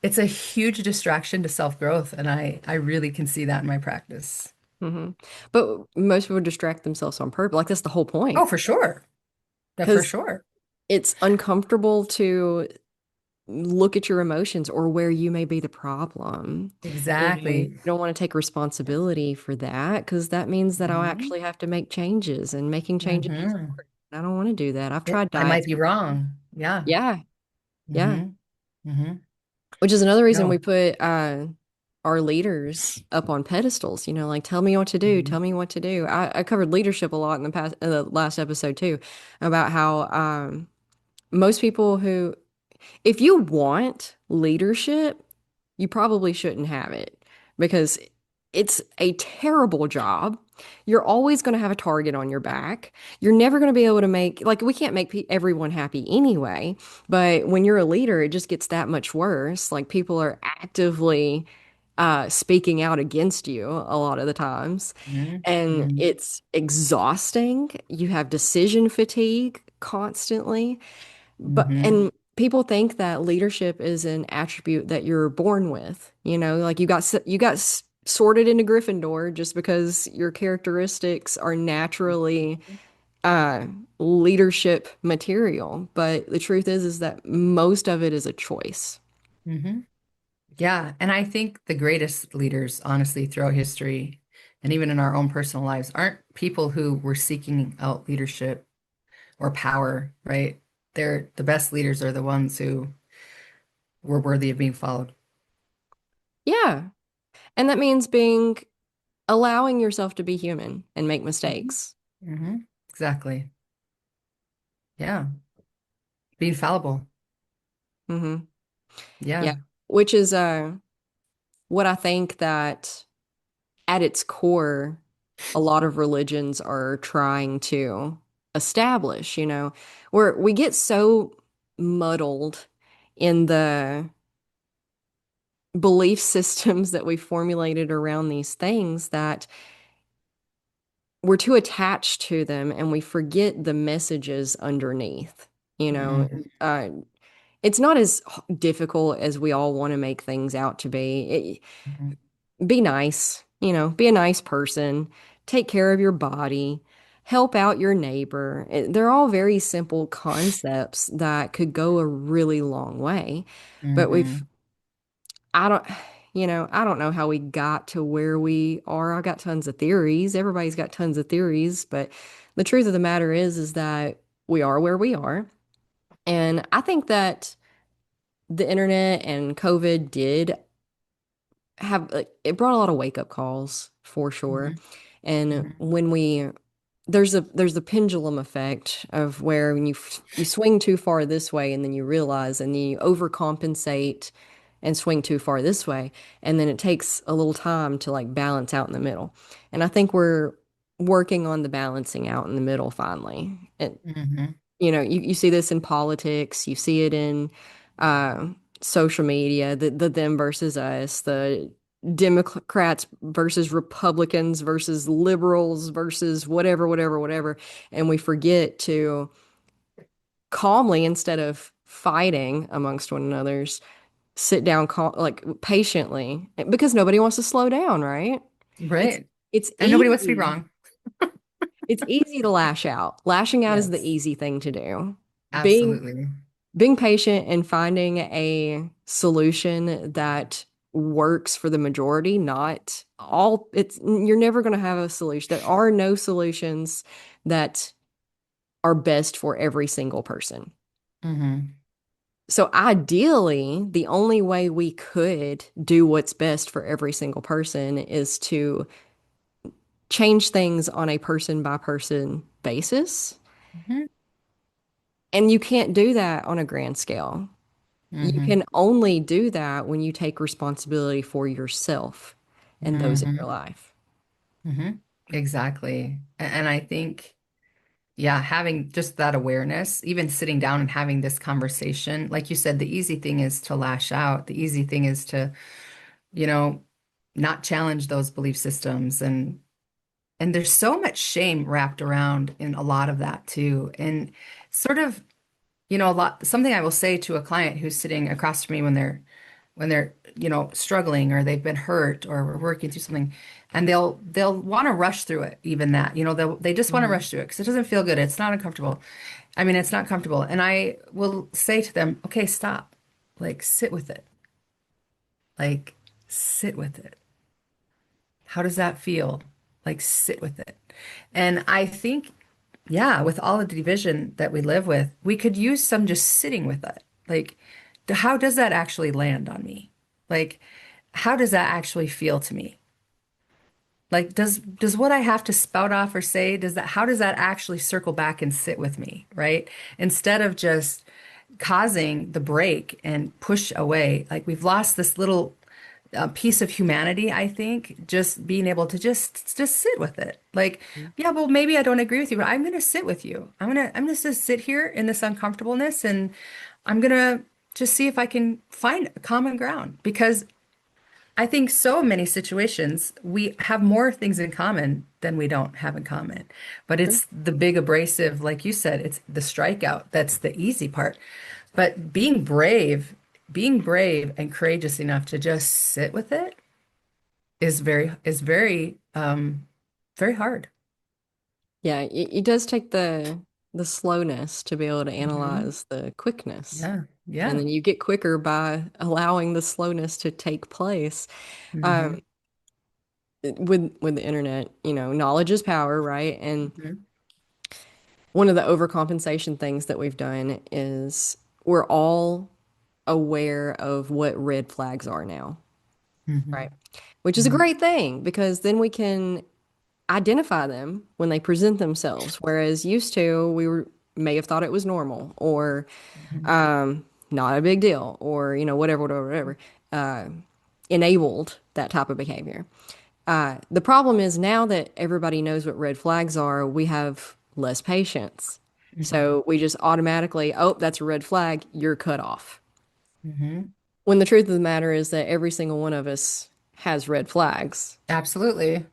B: It's a huge distraction to self-growth, and I really can see that in my practice.
A: Hmm. But most people distract themselves on purpose. Like that's the whole
B: Oh,
A: point.
B: for sure. Yeah, for
A: Because
B: sure.
A: it's uncomfortable to look at your emotions or where you may be the problem. And
B: Exactly.
A: you don't want to take responsibility for that because that means that I'll
B: Hmm.
A: actually have to make changes and making changes is
B: Hmm.
A: hard. I don't want to do that. I've tried
B: I might
A: diets
B: be
A: before.
B: wrong. Yeah.
A: Yeah, yeah.
B: Hmm. Hmm.
A: Which is another reason we
B: No.
A: put our leaders up on pedestals, like tell me what to do, tell
B: Hmm.
A: me what to do. I covered leadership a lot in the last episode too, about how most people who if you want leadership, you probably shouldn't have it because it's a terrible job. You're always going to have a target on your back. You're never going to be able to like, we can't make everyone happy anyway. But when you're a leader, it just gets that much worse. Like, people are actively speaking out against you a lot of the times.
B: Hmm.
A: And
B: Hmm.
A: it's exhausting. You have decision fatigue constantly.
B: Hmm.
A: And people think that leadership is an attribute that you're born with. Like sorted into Gryffindor just because your characteristics are naturally uh leadership material. But the truth is that most of it is a choice.
B: Hmm. Yeah, and I think the greatest leaders, honestly, throughout history and even in our own personal lives, aren't people who were seeking out leadership or power, right? They're the best leaders are the ones who were worthy of being followed.
A: Yeah. And that means allowing yourself to be human and make
B: Hmm.
A: mistakes.
B: Hmm. Exactly. Yeah. Being fallible.
A: Hmm. Yeah.
B: Yeah.
A: Which is what I think that at its core, a lot of religions are trying to establish, where we get so muddled in the belief systems that we formulated around these things that we're too attached to them and we forget the messages underneath, you know.
B: Hmm.
A: Uh, it's not as difficult as we all want to make things out to be.
B: Hmm.
A: Be nice, be a nice person, take care of your body, help out your neighbor. They're all very simple concepts that could go a really long way. But
B: Hmm.
A: I don't, I don't know how we got to where we are. I got tons of theories. Everybody's got tons of theories, but the truth of the matter is that we are where we are. And I think that the internet and COVID did have like, it brought a lot of wake up calls for sure.
B: Hmm.
A: And
B: Hmm.
A: when we there's a pendulum effect of where when you swing too far this way and then you realize and then you overcompensate and swing too far this way and then it takes a little time to like balance out in the middle. And I think we're working on the balancing out in the middle finally.
B: Hmm.
A: You see this in politics, you see it in uh, social media, the them versus us, the Democrats versus Republicans versus liberals versus whatever, whatever, whatever. And we forget to calmly, instead of fighting amongst one another's, sit down, like patiently, because nobody wants to slow down, right? It's
B: Right.
A: it's
B: And nobody wants to be
A: easy.
B: wrong.
A: It's easy to lash out. Lashing out is the
B: Yes,
A: easy thing to do. Being
B: absolutely.
A: being patient and finding a solution that works for the majority, not all, you're never going to have a solution. There are no solutions that are best for every single person.
B: Hmm.
A: So ideally, the only way we could do what's best for every single person is to change things on a person by person basis.
B: Hmm.
A: And you can't do that on a grand scale. You
B: Hmm.
A: can only do that when you take responsibility for yourself and those in your
B: Hmm.
A: life.
B: Hmm. Exactly. And I think, yeah, having just that awareness, even sitting down and having this conversation, like you said, the easy thing is to lash out. The easy thing is to, you know, not challenge those belief systems. And there's so much shame wrapped around in a lot of that too. And sort of, a lot, something I will say to a client who's sitting across from me when they're struggling or they've been hurt or we're working through something, and they'll want to rush through it, even that, they just want to
A: Mhm.
B: rush through it because it doesn't feel good. It's not uncomfortable. I mean, it's not comfortable. And I will say to them, okay, stop. Like, sit with it. Like, sit with it. How does that feel? Like, sit with it. And I think, yeah, with all the division that we live with, we could use some just sitting with it. Like, how does that actually land on me? Like, how does that actually feel to me? Like, does what I have to spout off or say, how does that actually circle back and sit with me, right? Instead of just causing the break and push away. Like we've lost this little piece of humanity, I think, just being able to just sit with it. Like, yeah, well, maybe I don't agree with you, but I'm gonna sit with you. I'm gonna just sit here in this uncomfortableness and I'm gonna just see if I can find a common ground because I think so many situations we have more things in common than we don't have in common. But
A: Sure.
B: it's the big abrasive, like you said, it's the strikeout. That's the easy part. But being brave and courageous enough to just sit with it is very hard.
A: Yeah, it does take the slowness to be able to
B: Hmm.
A: analyze the quickness.
B: Yeah.
A: And
B: Yeah.
A: then you get quicker by allowing the slowness to take place. Um,
B: Hmm.
A: with the internet, knowledge is power, right? And
B: Hmm.
A: one of the overcompensation things that we've done is we're all aware of what red flags are now, right?
B: Hmm.
A: Which is a
B: Hmm.
A: great thing because then we can identify them when they present themselves. Whereas used to, may have thought it was normal or
B: Hmm.
A: not a big deal or, whatever, whatever, whatever, uh, enabled that type of behavior. The problem is now that everybody knows what red flags are, we have less patience.
B: Hmm.
A: So we just automatically, oh, that's a red flag, you're cut off.
B: Hmm.
A: When the truth of the matter is that every single one of us has red flags.
B: Absolutely.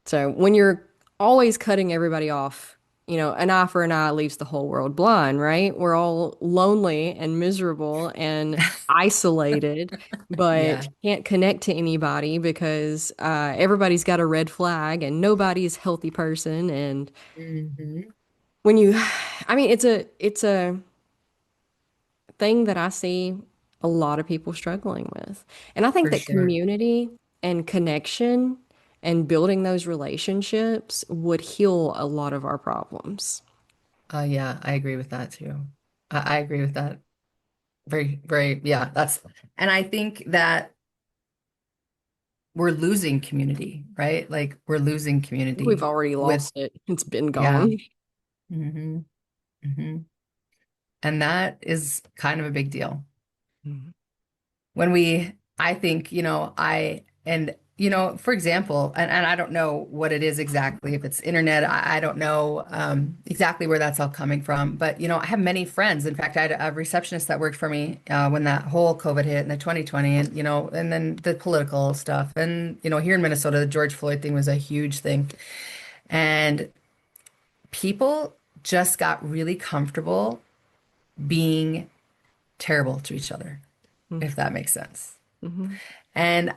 A: So when you're always cutting everybody off, an eye for an eye leaves the whole world blind, right? We're all lonely and miserable and isolated, but
B: Yeah.
A: can't connect to anybody because everybody's got a red flag and nobody's a healthy person. And
B: Hmm.
A: when you, I mean, it's a thing that I see. a lot of people struggling with. And I think
B: For
A: that
B: sure.
A: community and connection and building those relationships would heal a lot of our problems.
B: Yeah, I agree with that too. I agree with that. Very, very, yeah, and I think that we're losing community, right? Like we're losing
A: I think we've
B: community
A: already
B: with,
A: lost it. It's been
B: yeah.
A: gone.
B: hmm hmm And that is kind of a big deal.
A: Mhm.
B: I think, for example, and I don't know what it is exactly, if it's internet, I don't know exactly where that's all coming from. But, I have many friends. In fact, I had a receptionist that worked for me when that whole COVID hit in the 2020 and, and then the political stuff. And, here in Minnesota, the George Floyd thing was a huge thing. And people just got really comfortable being terrible to each other, if that makes sense.
A: Mhm.
B: And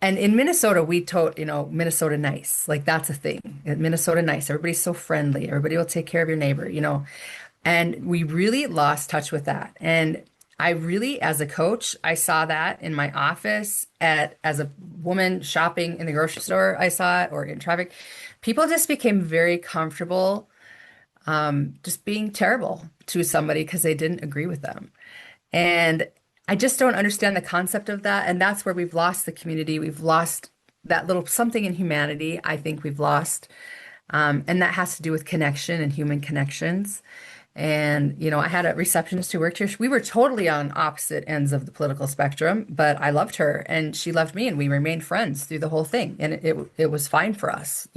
B: in Minnesota, we told, Minnesota nice. Like that's a thing. Minnesota nice. Everybody's so friendly. Everybody will take care of your neighbor. And we really lost touch with that. And I really, as a coach, I saw that in my office as a woman shopping in the grocery store, I saw it or in traffic. People just became very comfortable just being terrible to somebody because they didn't agree with them. And I just don't understand the concept of that. And that's where we've lost the community. We've lost that little something in humanity, I think we've lost. And that has to do with connection and human connections. And, I had a receptionist who worked here. We were totally on opposite ends of the political spectrum, but I loved her and she loved me and we remained friends through the whole thing. And it was fine for us.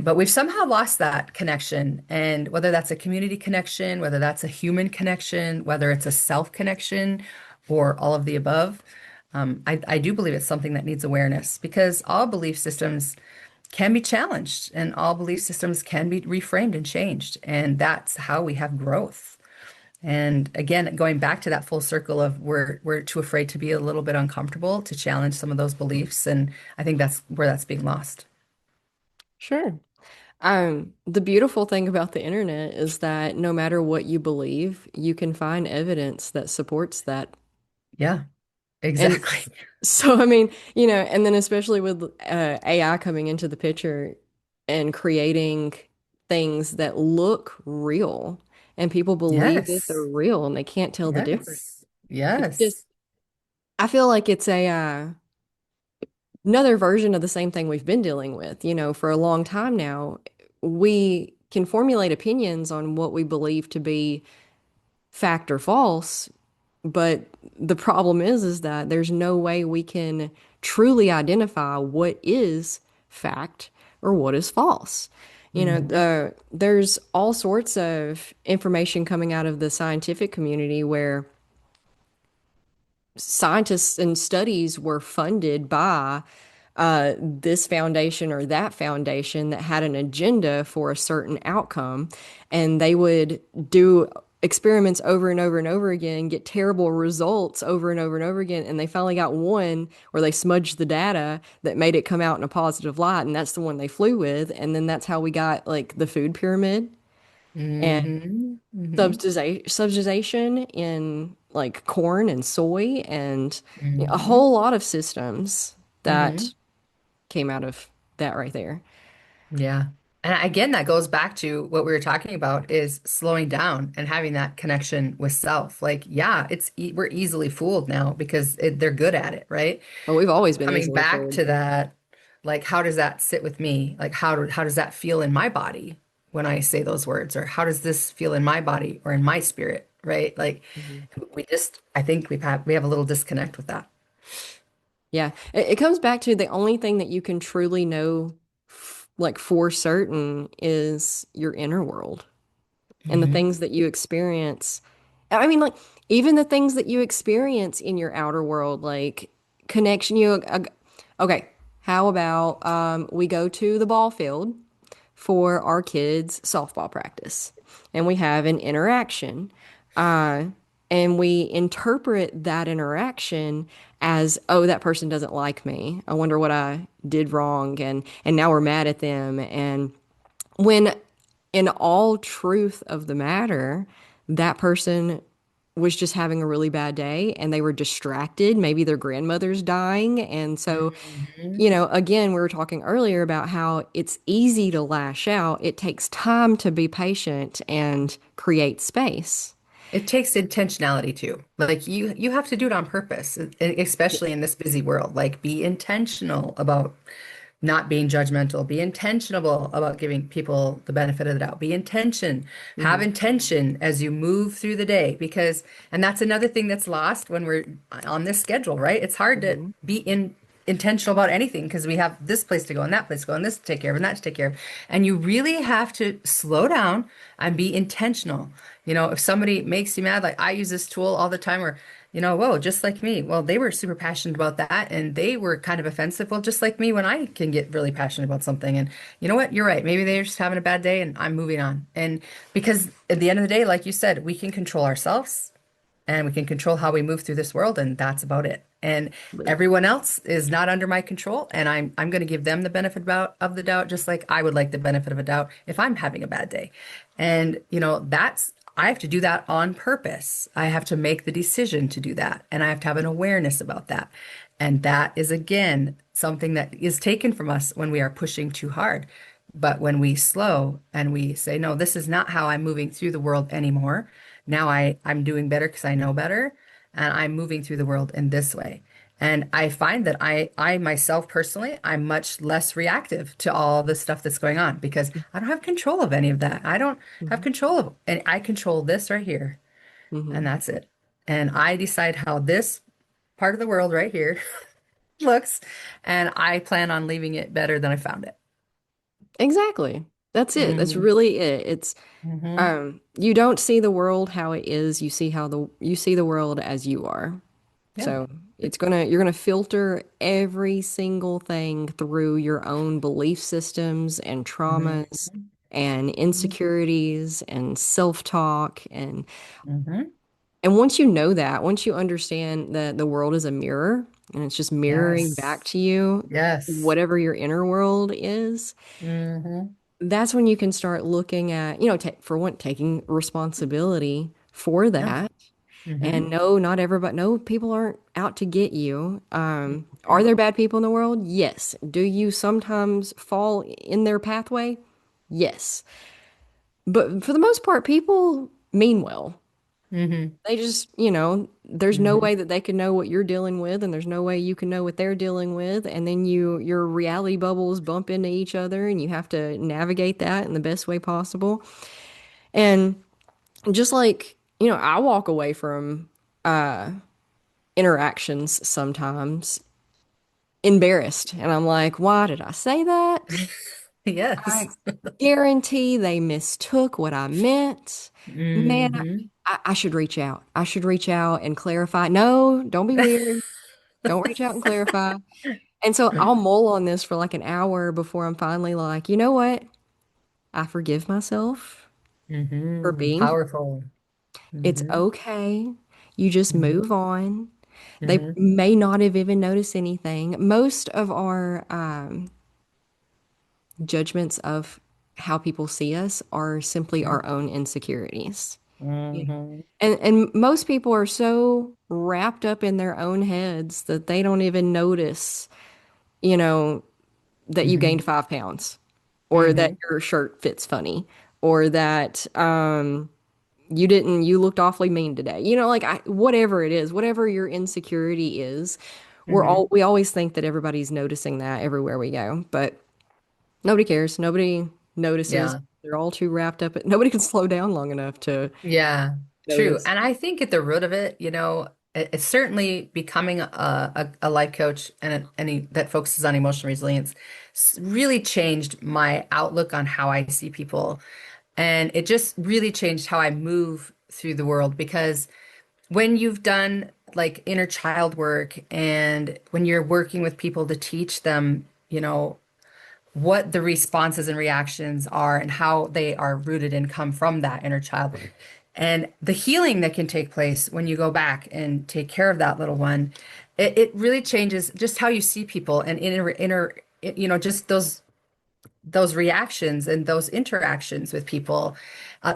B: But we've somehow lost that connection. And whether that's a community connection, whether that's a human connection, whether it's a self connection, or all of the above, I do believe it's something that needs awareness because all belief systems can be challenged and all belief systems can be reframed and changed. And that's how we have growth. And again, going back to that full circle of we're too afraid to be a little bit uncomfortable to challenge some of those beliefs. And I think that's where that's being lost.
A: Sure. The beautiful thing about the internet is that no matter what you believe, you can find evidence that supports that.
B: Yeah,
A: And
B: exactly.
A: so, I mean, and then especially with AI coming into the picture and creating things that look real and people believe that they're
B: Yes.
A: real and they can't tell the difference.
B: Yes.
A: It's just,
B: Yes.
A: I feel like it's another version of the same thing we've been dealing with, for a long time now. We can formulate opinions on what we believe to be fact or false, but the problem is that there's no way we can truly identify what is fact or what is false.
B: hmm
A: There's all sorts of information coming out of the scientific community where scientists and studies were funded by this foundation or that foundation that had an agenda for a certain outcome. And they would do experiments over and over and over again, get terrible results over and over and over again. And they finally got one where they smudged the data that made it come out in a positive light. And that's the one they flew with. And then that's how we got like the food pyramid and
B: hmm
A: subsidization in like corn and soy and a
B: hmm
A: whole lot of systems
B: hmm
A: that came out of that right there.
B: Yeah. And again, that goes back to what we were talking about is slowing down and having that connection with self. Like, yeah, we're easily fooled now because they're good at it, right?
A: But we've always been
B: Coming
A: easily
B: back
A: fooled.
B: to that, like, how does that sit with me? Like, how does that feel in my body when I say those words? Or how does this feel in my body or in my spirit, right? Like,
A: Mhm.
B: I think we have a little disconnect with that.
A: Yeah, it comes back to the only thing that you can truly know, like for certain, is your inner world and the
B: hmm
A: things that you experience. I mean, like even the things that you experience in your outer world, like connection. Okay, how about we go to the ball field for our kids' softball practice, and we have an interaction, uh, and we interpret that interaction as, oh, that person doesn't like me. I wonder what I did wrong, and now we're mad at them. And when in all truth of the matter, that person was just having a really bad day and they were distracted. Maybe their grandmother's dying. And so,
B: Mhm.
A: again, we were talking earlier about how it's easy to lash out. It takes time to be patient and create space.
B: It takes intentionality too. Like you have to do it on purpose, especially in this busy world. Like be intentional about not being judgmental. Be intentional about giving people the benefit of the doubt. Have
A: Mm-hmm.
B: intention as you move through the day because, and that's another thing that's lost when we're on this schedule, right? It's hard to
A: Hmm.
B: be intentional about anything because we have this place to go and that place to go and this to take care of and that to take care of. And you really have to slow down and be intentional. If somebody makes you mad, like I use this tool all the time where, whoa, just like me. Well, they were super passionate about that and they were kind of offensive. Well, just like me when I can get really passionate about something. And you know what? You're right. Maybe they're just having a bad day and I'm moving on. And because at the end of the day, like you said, we can control ourselves and we can control how we move through this world, and that's about it. And everyone else is not under my control, and I'm going to give them the benefit of the doubt, just like I would like the benefit of a doubt if I'm having a bad day. And that's I have to do that on purpose. I have to make the decision to do that, and I have to have an awareness about that. And that is again something that is taken from us when we are pushing too hard. But when we slow and we say, no, this is not how I'm moving through the world anymore. Now I'm doing better because I know better and I'm moving through the world in this way. And I find that I myself personally, I'm much less reactive to all the stuff that's going on because I don't have control of any of that. I don't have
A: Hmm.
B: control of, and I control this right here, and
A: Hmm.
B: that's it. And I decide how this part of the world right here looks, and I plan on leaving it better than I found it.
A: Exactly. That's it. That's
B: Hmm.
A: really it. It's
B: Hmm.
A: you don't see the world how it is. You see the world as you are.
B: Yeah.
A: So you're gonna filter every single thing through your own belief systems and
B: Hmm.
A: traumas and insecurities and self-talk
B: Hmm.
A: and once you know that, once you understand that the world is a mirror and it's just mirroring back
B: Yes.
A: to you
B: Yes.
A: whatever your inner world is,
B: Hmm.
A: that's when you can start looking at, ta for one, taking responsibility for
B: Yeah.
A: that.
B: Hmm.
A: And no, not everybody, no, people aren't out to get you. Are there bad people in the world? Yes. Do you sometimes fall in their pathway? Yes. But for the most part, people mean well.
B: Hmm.
A: They just, there's no
B: Hmm.
A: way that they can know what you're dealing with, and there's no way you can know what they're dealing with. And then your reality bubbles bump into each other, and you have to navigate that in the best way possible. And just like, I walk away from interactions sometimes embarrassed, and I'm like, why did I say that?
B: Yes.
A: I guarantee they mistook what I meant. Man,
B: Hmm.
A: I should reach out. I should reach out and clarify. No, don't be weird. Don't reach out and clarify. And so I'll mull on this for like an hour before I'm finally like, you know what? I forgive myself for being here.
B: Powerful.
A: It's
B: Hmm.
A: okay. You just
B: Hmm.
A: move on. They
B: Hmm.
A: may not have even noticed anything. Most of our judgments of how people see us are simply our own insecurities. Yeah.
B: Hmm.
A: And most people are so wrapped up in their own heads that they don't even notice, you know, that you
B: Hmm.
A: gained 5 pounds or that
B: Hmm.
A: your shirt fits funny or that you looked awfully mean today. Like whatever it is, whatever your insecurity is,
B: Hmm.
A: we always think that everybody's noticing that everywhere we go, but nobody cares. Nobody notices.
B: Yeah.
A: They're all too wrapped up. Nobody can slow down long enough to
B: Yeah. True.
A: notice.
B: And I think at the root of it, it's certainly becoming a life coach and any that focuses on emotional resilience really changed my outlook on how I see people. And it just really changed how I move through the world because when you've done like inner child work and when you're working with people to teach them, what the responses and reactions are and how they are rooted and come from that inner child. And the healing that can take place when you go back and take care of that little one, it really changes just how you see people and just those. those reactions and those interactions with people.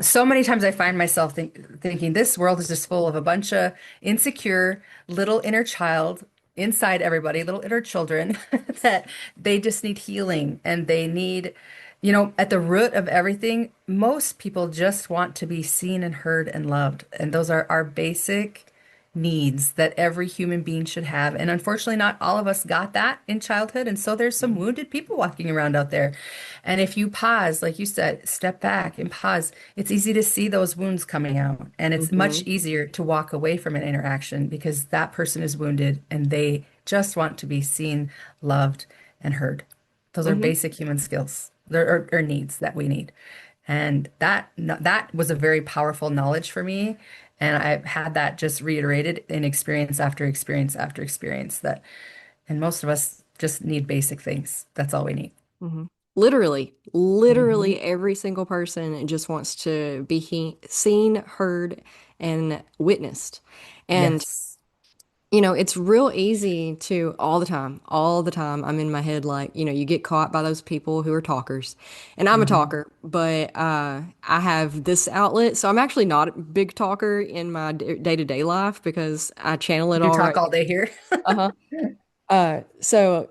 B: So many times I find myself thinking this world is just full of a bunch of insecure little inner child inside everybody, little inner children that they just need healing and they need, at the root of everything, most people just want to be seen and heard and loved. And those are our basic needs that every human being should have. And unfortunately, not all of us got that in childhood. And so there's some wounded people walking around out there. And if you pause, like you said, step back and pause, it's easy to see those wounds coming out. And it's much
A: Hmm.
B: easier to walk away from an interaction because that person is wounded and they just want to be seen, loved, and heard. Those are
A: Hmm.
B: basic human skills or needs that we need. And that was a very powerful knowledge for me. And I've had that just reiterated in experience after experience after experience that, and most of us just need basic things. That's all we need.
A: Hmm. Literally
B: Hmm.
A: every single person just wants to be seen, heard, and witnessed. And
B: Yes.
A: it's real easy to all the time, I'm in my head like, you get caught by those people who are talkers. And I'm a
B: Hmm.
A: talker, but I have this outlet. So I'm actually not a big talker in my day-to-day life because I channel it
B: You
A: all
B: talk
A: right
B: all
A: here.
B: day here.
A: Uh-huh. So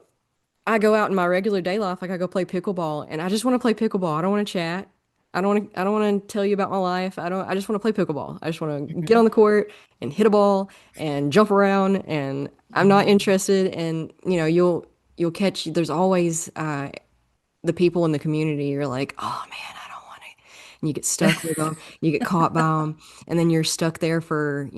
A: I go out in my regular day life, like I go play pickleball, and I just want to play pickleball. I don't want to chat. I don't want to tell you about my life. I just want to play pickleball. I just want to get on
B: Hmm.
A: the court and hit a ball and jump around, and I'm not
B: Hmm.
A: interested. And you'll catch, there's always the people in the community. You're like, oh man, I don't want it. And you get stuck with them, you get caught by them, and then you're stuck there for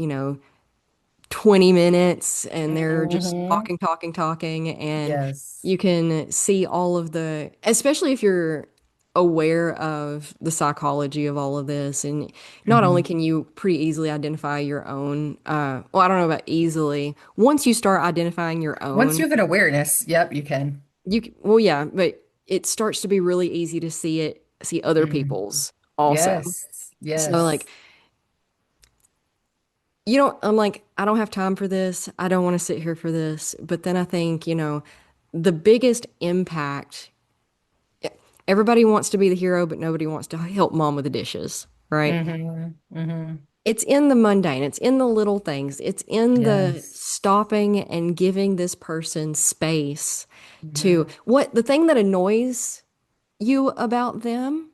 A: 20 minutes and they're just
B: Hmm.
A: talking, talking, talking. And
B: Yes.
A: you can see all of the, especially if you're aware of the psychology of all of this. And not only
B: Hmm.
A: can you pretty easily identify your own, well, I don't know about easily. Once you start identifying your
B: Once you
A: own,
B: have an awareness, yep, you can.
A: well, yeah, but it starts to be really easy to see other
B: Hmm.
A: people's also.
B: Yes.
A: So like,
B: Yes.
A: I'm like, I don't have time for this. I don't want to sit here for this. But then I think, the biggest impact, everybody wants to be the hero, but nobody wants to help mom with the dishes, right?
B: Hmm. Hmm.
A: It's in the mundane, it's in the little things, it's in the
B: Yes.
A: stopping and giving this person space to
B: Hmm.
A: what the thing that annoys you about them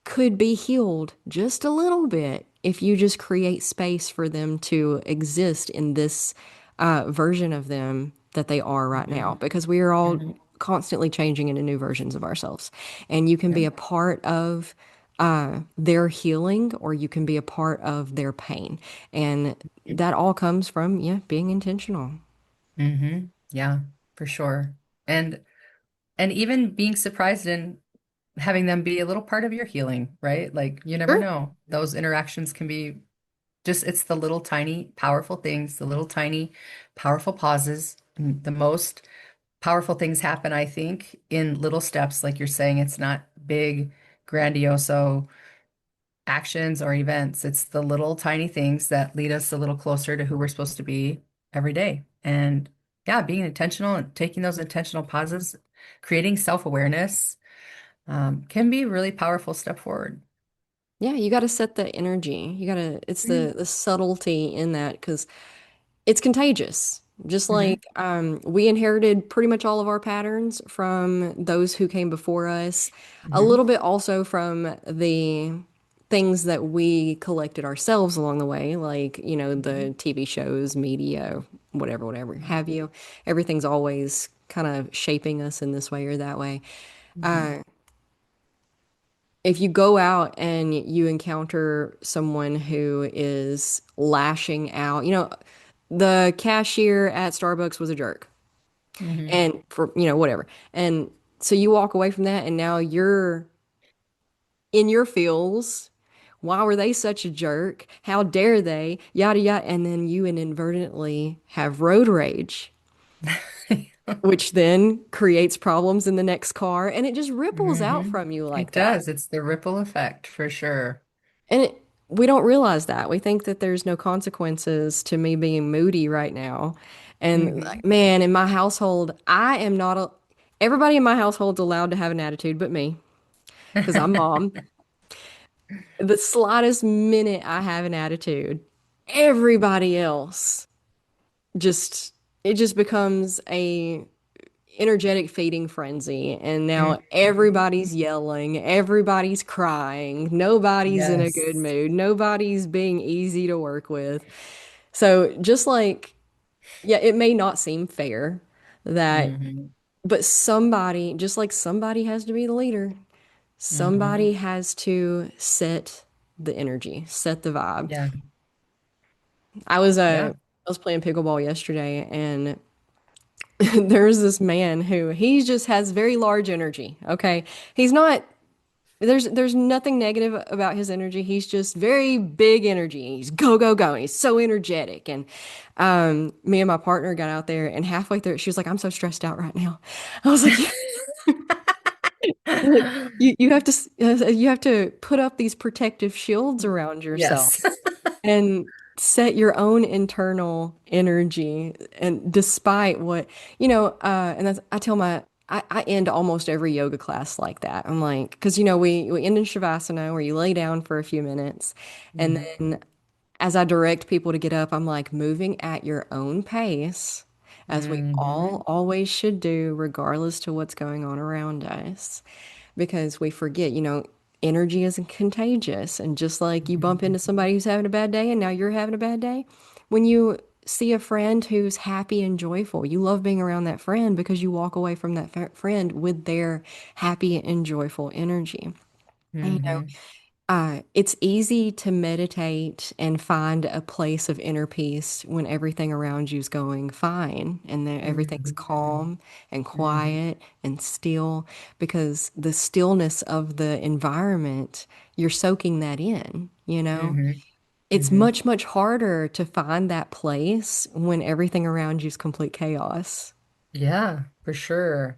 A: could be healed just a little bit if you just create space for them to exist in this version of them that they are right now,
B: Hmm.
A: because we are all
B: Hmm.
A: constantly changing into new versions of ourselves. And you can
B: Yep.
A: be a part of their healing or you can be a part of their pain. And that all comes from, yeah, being intentional.
B: Hmm. Yeah, for sure. And and even being surprised and having them be a little part of your healing, right? Like you never
A: Sure.
B: know. Those interactions can be just it's the little tiny powerful things, the little tiny powerful pauses. The most powerful things happen, I think, in little steps, like you're saying, it's not big, grandiose actions or events. It's the little tiny things that lead us a little closer to who we're supposed to be every day. And yeah, being intentional and taking those intentional pauses, creating self-awareness, can be a really powerful step forward.
A: Yeah, you got to set the energy. It's
B: Mm-hmm.
A: the subtlety in that because it's contagious. Just
B: Hmm.
A: like we inherited pretty much all of our patterns from those who came before us, a little bit also from the things that we collected ourselves along the way, like,
B: Hmm.
A: the TV shows, media, whatever have you. Everything's always kind of shaping us in this way or that way.
B: Hmm.
A: Uh, if you go out and you encounter someone who is lashing out, the cashier at Starbucks was a jerk
B: Hmm.
A: and for, whatever. And so you walk away from that and now you're in your feels. Why were they such a jerk? How dare they? Yada, yada. And then you inadvertently have road rage, which then creates problems in the next car. And it just ripples out
B: Hmm.
A: from you
B: It
A: like that.
B: does. It's the ripple effect for sure.
A: And we don't realize that. We think that there's no consequences to me being moody right now. And like,
B: Hmm.
A: man, in my household, I am not a, Everybody in my household's allowed to have an attitude but me, because I'm mom. The slightest minute I have an attitude, everybody else just it just becomes a energetic feeding frenzy. And now
B: Mhm.
A: everybody's yelling, everybody's crying, nobody's in a good
B: Yes.
A: mood, nobody's being easy to work with. So just like, yeah, it may not seem fair that,
B: Hmm.
A: but somebody, just like somebody has to be the leader,
B: Hmm.
A: somebody has to set the energy, set the vibe.
B: Yeah.
A: I was
B: Yeah.
A: I was playing pickleball yesterday, and there's this man who he just has very large energy. Okay. He's not there's nothing negative about his energy. He's just very big energy. He's go, go, go. And he's so energetic. And me and my partner got out there, and halfway through, she was like, I'm so stressed out right now. I was like, like, you have to you have to put up these protective shields around yourself
B: Yes.
A: and set your own internal energy. And despite what, and that's, I tell I end almost every yoga class like that. I'm like, because, we end in Shavasana where you lay down for a few minutes. And
B: Mhm.
A: then as I direct people to get up, I'm like, moving at your own pace, as we all
B: Mhm.
A: always should do, regardless to what's going on around us, because we forget, energy isn't contagious. And just like you bump into
B: Mhm.
A: somebody who's having a bad day and now you're having a bad day, when you see a friend who's happy and joyful, you love being around that friend because you walk away from that friend with their happy and joyful energy. And,
B: Mhm.
A: it's easy to meditate and find a place of inner peace when everything around you is going fine and then everything's
B: Mhm.
A: calm and
B: Mhm.
A: quiet and still, because the stillness of the environment, you're soaking that in, you know?
B: Mhm.
A: It's
B: Mhm.
A: much, much harder to find that place when everything around you is complete chaos.
B: Yeah, for sure.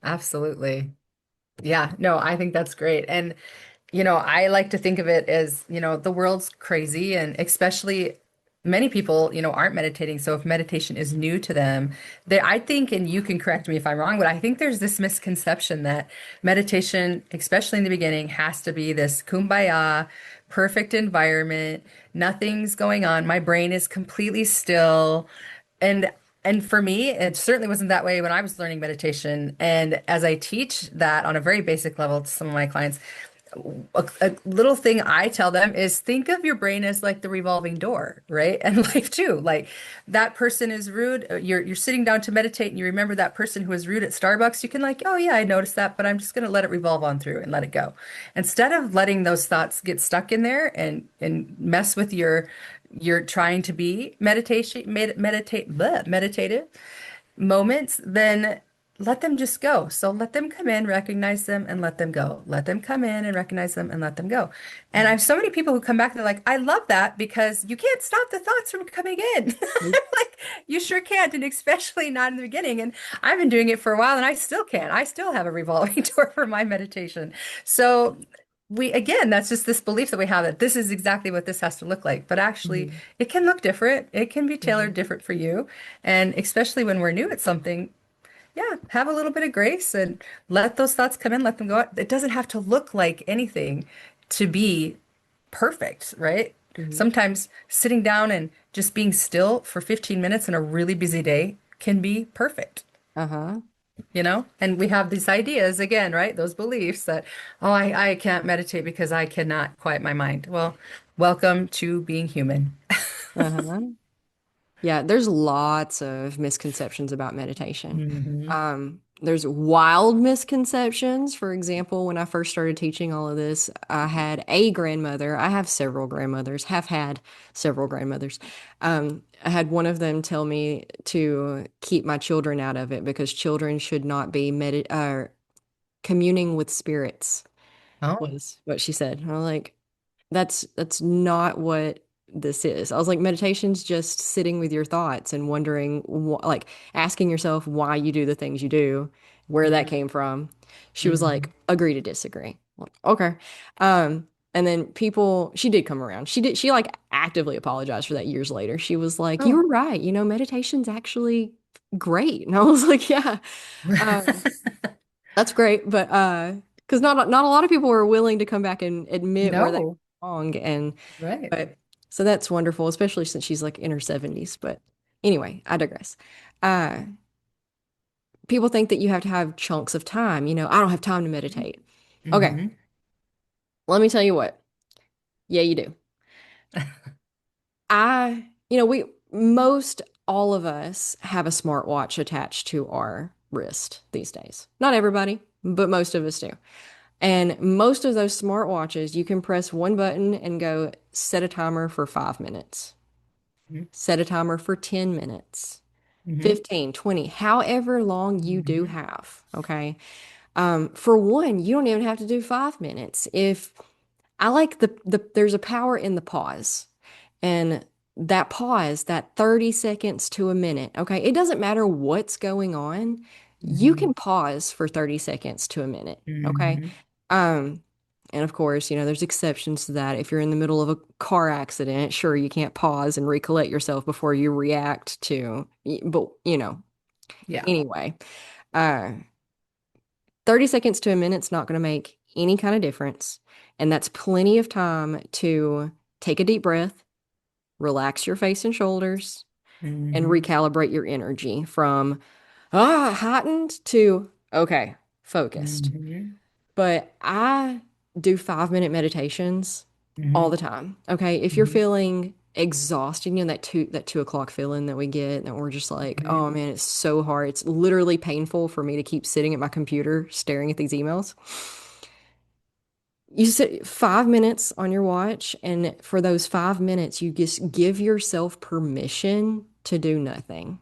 B: Absolutely. Yeah, no, I think that's great. And, I like to think of it as, the world's crazy, and especially many people, aren't meditating. So if meditation is new to them, I think, and you can correct me if I'm wrong, but I think there's this misconception that meditation, especially in the beginning, has to be this kumbaya, perfect environment, nothing's going on. My brain is completely still. And for me, it certainly wasn't that way when I was learning meditation. And as I teach that on a very basic level to some of my clients, a little thing I tell them is think of your brain as like the revolving door, right? And life too. Like that person is rude. You're sitting down to meditate and you remember that person who was rude at Starbucks. You can like, oh yeah, I noticed that, but I'm just gonna let it revolve on through and let it go. Instead of letting those thoughts get stuck in there and mess with your trying to be meditative moments, then let them just go. So let them come in, recognize them, and let them go. Let them come in and recognize them and let them go. And I have so many people who come back, they're like, I love that because you can't stop the thoughts from coming in. Like, you sure can't, and especially not in the beginning. And I've been doing it for a while and I still can't. I still have a revolving door for my meditation. So again, that's just this belief that we have that this is exactly what this has to look like. But actually,
A: Mhm.
B: it can look different. It can be tailored
A: Mhm.
B: different for you. And especially when we're new at something, yeah, have a little bit of grace and let those thoughts come in, let them go out. It doesn't have to look like anything to be perfect, right?
A: Mhm.
B: Sometimes sitting down and just being still for 15 minutes in a really busy day can be perfect,
A: Uh-huh.
B: And we have these ideas again, right? Those beliefs that, oh, I can't meditate because I cannot quiet my mind. Well, welcome to being human.
A: Uh-huh. Yeah, there's lots of misconceptions about meditation.
B: Hmm.
A: There's wild misconceptions. For example, when I first started teaching all of this, I had a grandmother. I have several grandmothers, have had several grandmothers. I had one of them tell me to keep my children out of it because children should not be communing with spirits,
B: Oh.
A: was what she said. And I was like, that's not what this is. I was like, meditation's just sitting with your thoughts and wondering, like asking yourself why you do the things you do, where that came from. She was
B: Mm-hmm.
A: like, agree to disagree. Like, okay. Um, and then she did come around. She like actively apologized for that years later. She was like, you
B: Oh.
A: were right. Meditation's actually great. And I was like, yeah, um, that's great. But because not a lot of people are willing to come back and admit where they
B: No,
A: were wrong. And
B: right.
A: but so that's wonderful, especially since she's like in her 70s. But anyway, I digress. Uh, People think that you have to have chunks of time. I don't have time to meditate. Okay,
B: Mm-hmm.
A: let me tell you what. Yeah, you do. We most all of us have a smartwatch attached to our wrist these days. Not everybody, but most of us do. And most of those smartwatches, you can press one button and go set a timer for 5 minutes, set a timer for 10 minutes,
B: Mm-hmm.
A: 15, 20, however long you do
B: Mm-hmm.
A: have. Okay. For one, you don't even have to do 5 minutes. If I like there's a power in the pause. And that pause, that 30 seconds to a minute, okay, it doesn't matter what's going on. You
B: Mm-hmm.
A: can pause for 30 seconds to a minute, okay?
B: Mm-hmm.
A: Um, and of course, there's exceptions to that. If you're in the middle of a car accident, sure, you can't pause and recollect yourself before you react to, but
B: Yeah.
A: anyway, uh, 30 seconds to a minute's not going to make any kind of difference. And that's plenty of time to take a deep breath, relax your face and shoulders, and
B: Mm-hmm.
A: recalibrate your energy from heightened to okay, focused.
B: Mm-hmm.
A: But I do 5 minute meditations all
B: Mm-hmm.
A: the time. Okay. If you're
B: Mm-hmm.
A: feeling exhausted, that 2 o'clock feeling that we get, and we're just like,
B: Mm-hmm.
A: oh man, it's so hard. It's literally painful for me to keep sitting at my computer staring at these emails. You sit 5 minutes on your watch, and for those 5 minutes, you just give yourself permission to do nothing.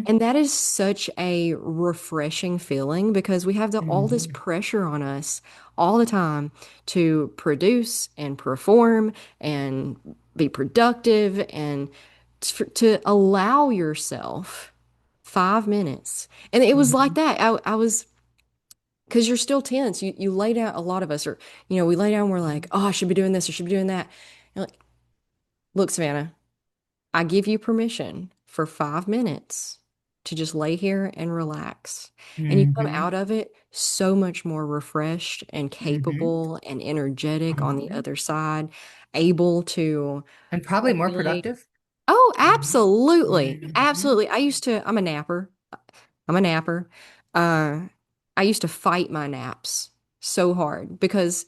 A: And that is such a refreshing feeling because we have all this
B: Mm-hmm.
A: pressure on us all the time to produce and perform and be productive and to allow yourself 5 minutes. And it was like
B: Mm-hmm.
A: that. I was because you're still tense. You lay down. A lot of us are, we lay down. We're like, oh, I should be doing this. I should be doing that. You're like, look, Savannah. I give you permission for 5 minutes to just lay here and relax. And you come
B: Mm-hmm.
A: out of it so much more refreshed and
B: Mm-hmm.
A: capable and energetic on the
B: Mm-hmm.
A: other side, able to
B: And probably more
A: formulate.
B: productive.
A: Oh,
B: Mm-hmm.
A: absolutely.
B: Mm-hmm.
A: Absolutely. I'm a napper. I'm a napper. Uh, I used to fight my naps so hard because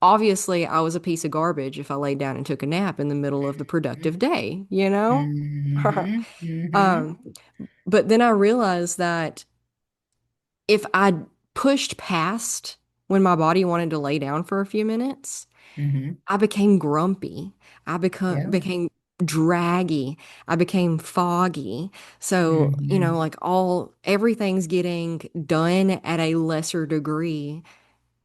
A: obviously I was a piece of garbage if I laid down and took a nap in the middle of the productive day, you know?
B: Mm-hmm. Mm-hmm.
A: Um, but then I realized that if I pushed past when my body wanted to lay down for a few minutes,
B: Mm-hmm.
A: I became grumpy.
B: Yeah.
A: Became draggy. I became foggy. So,
B: Mm-hmm.
A: like everything's getting done at a lesser degree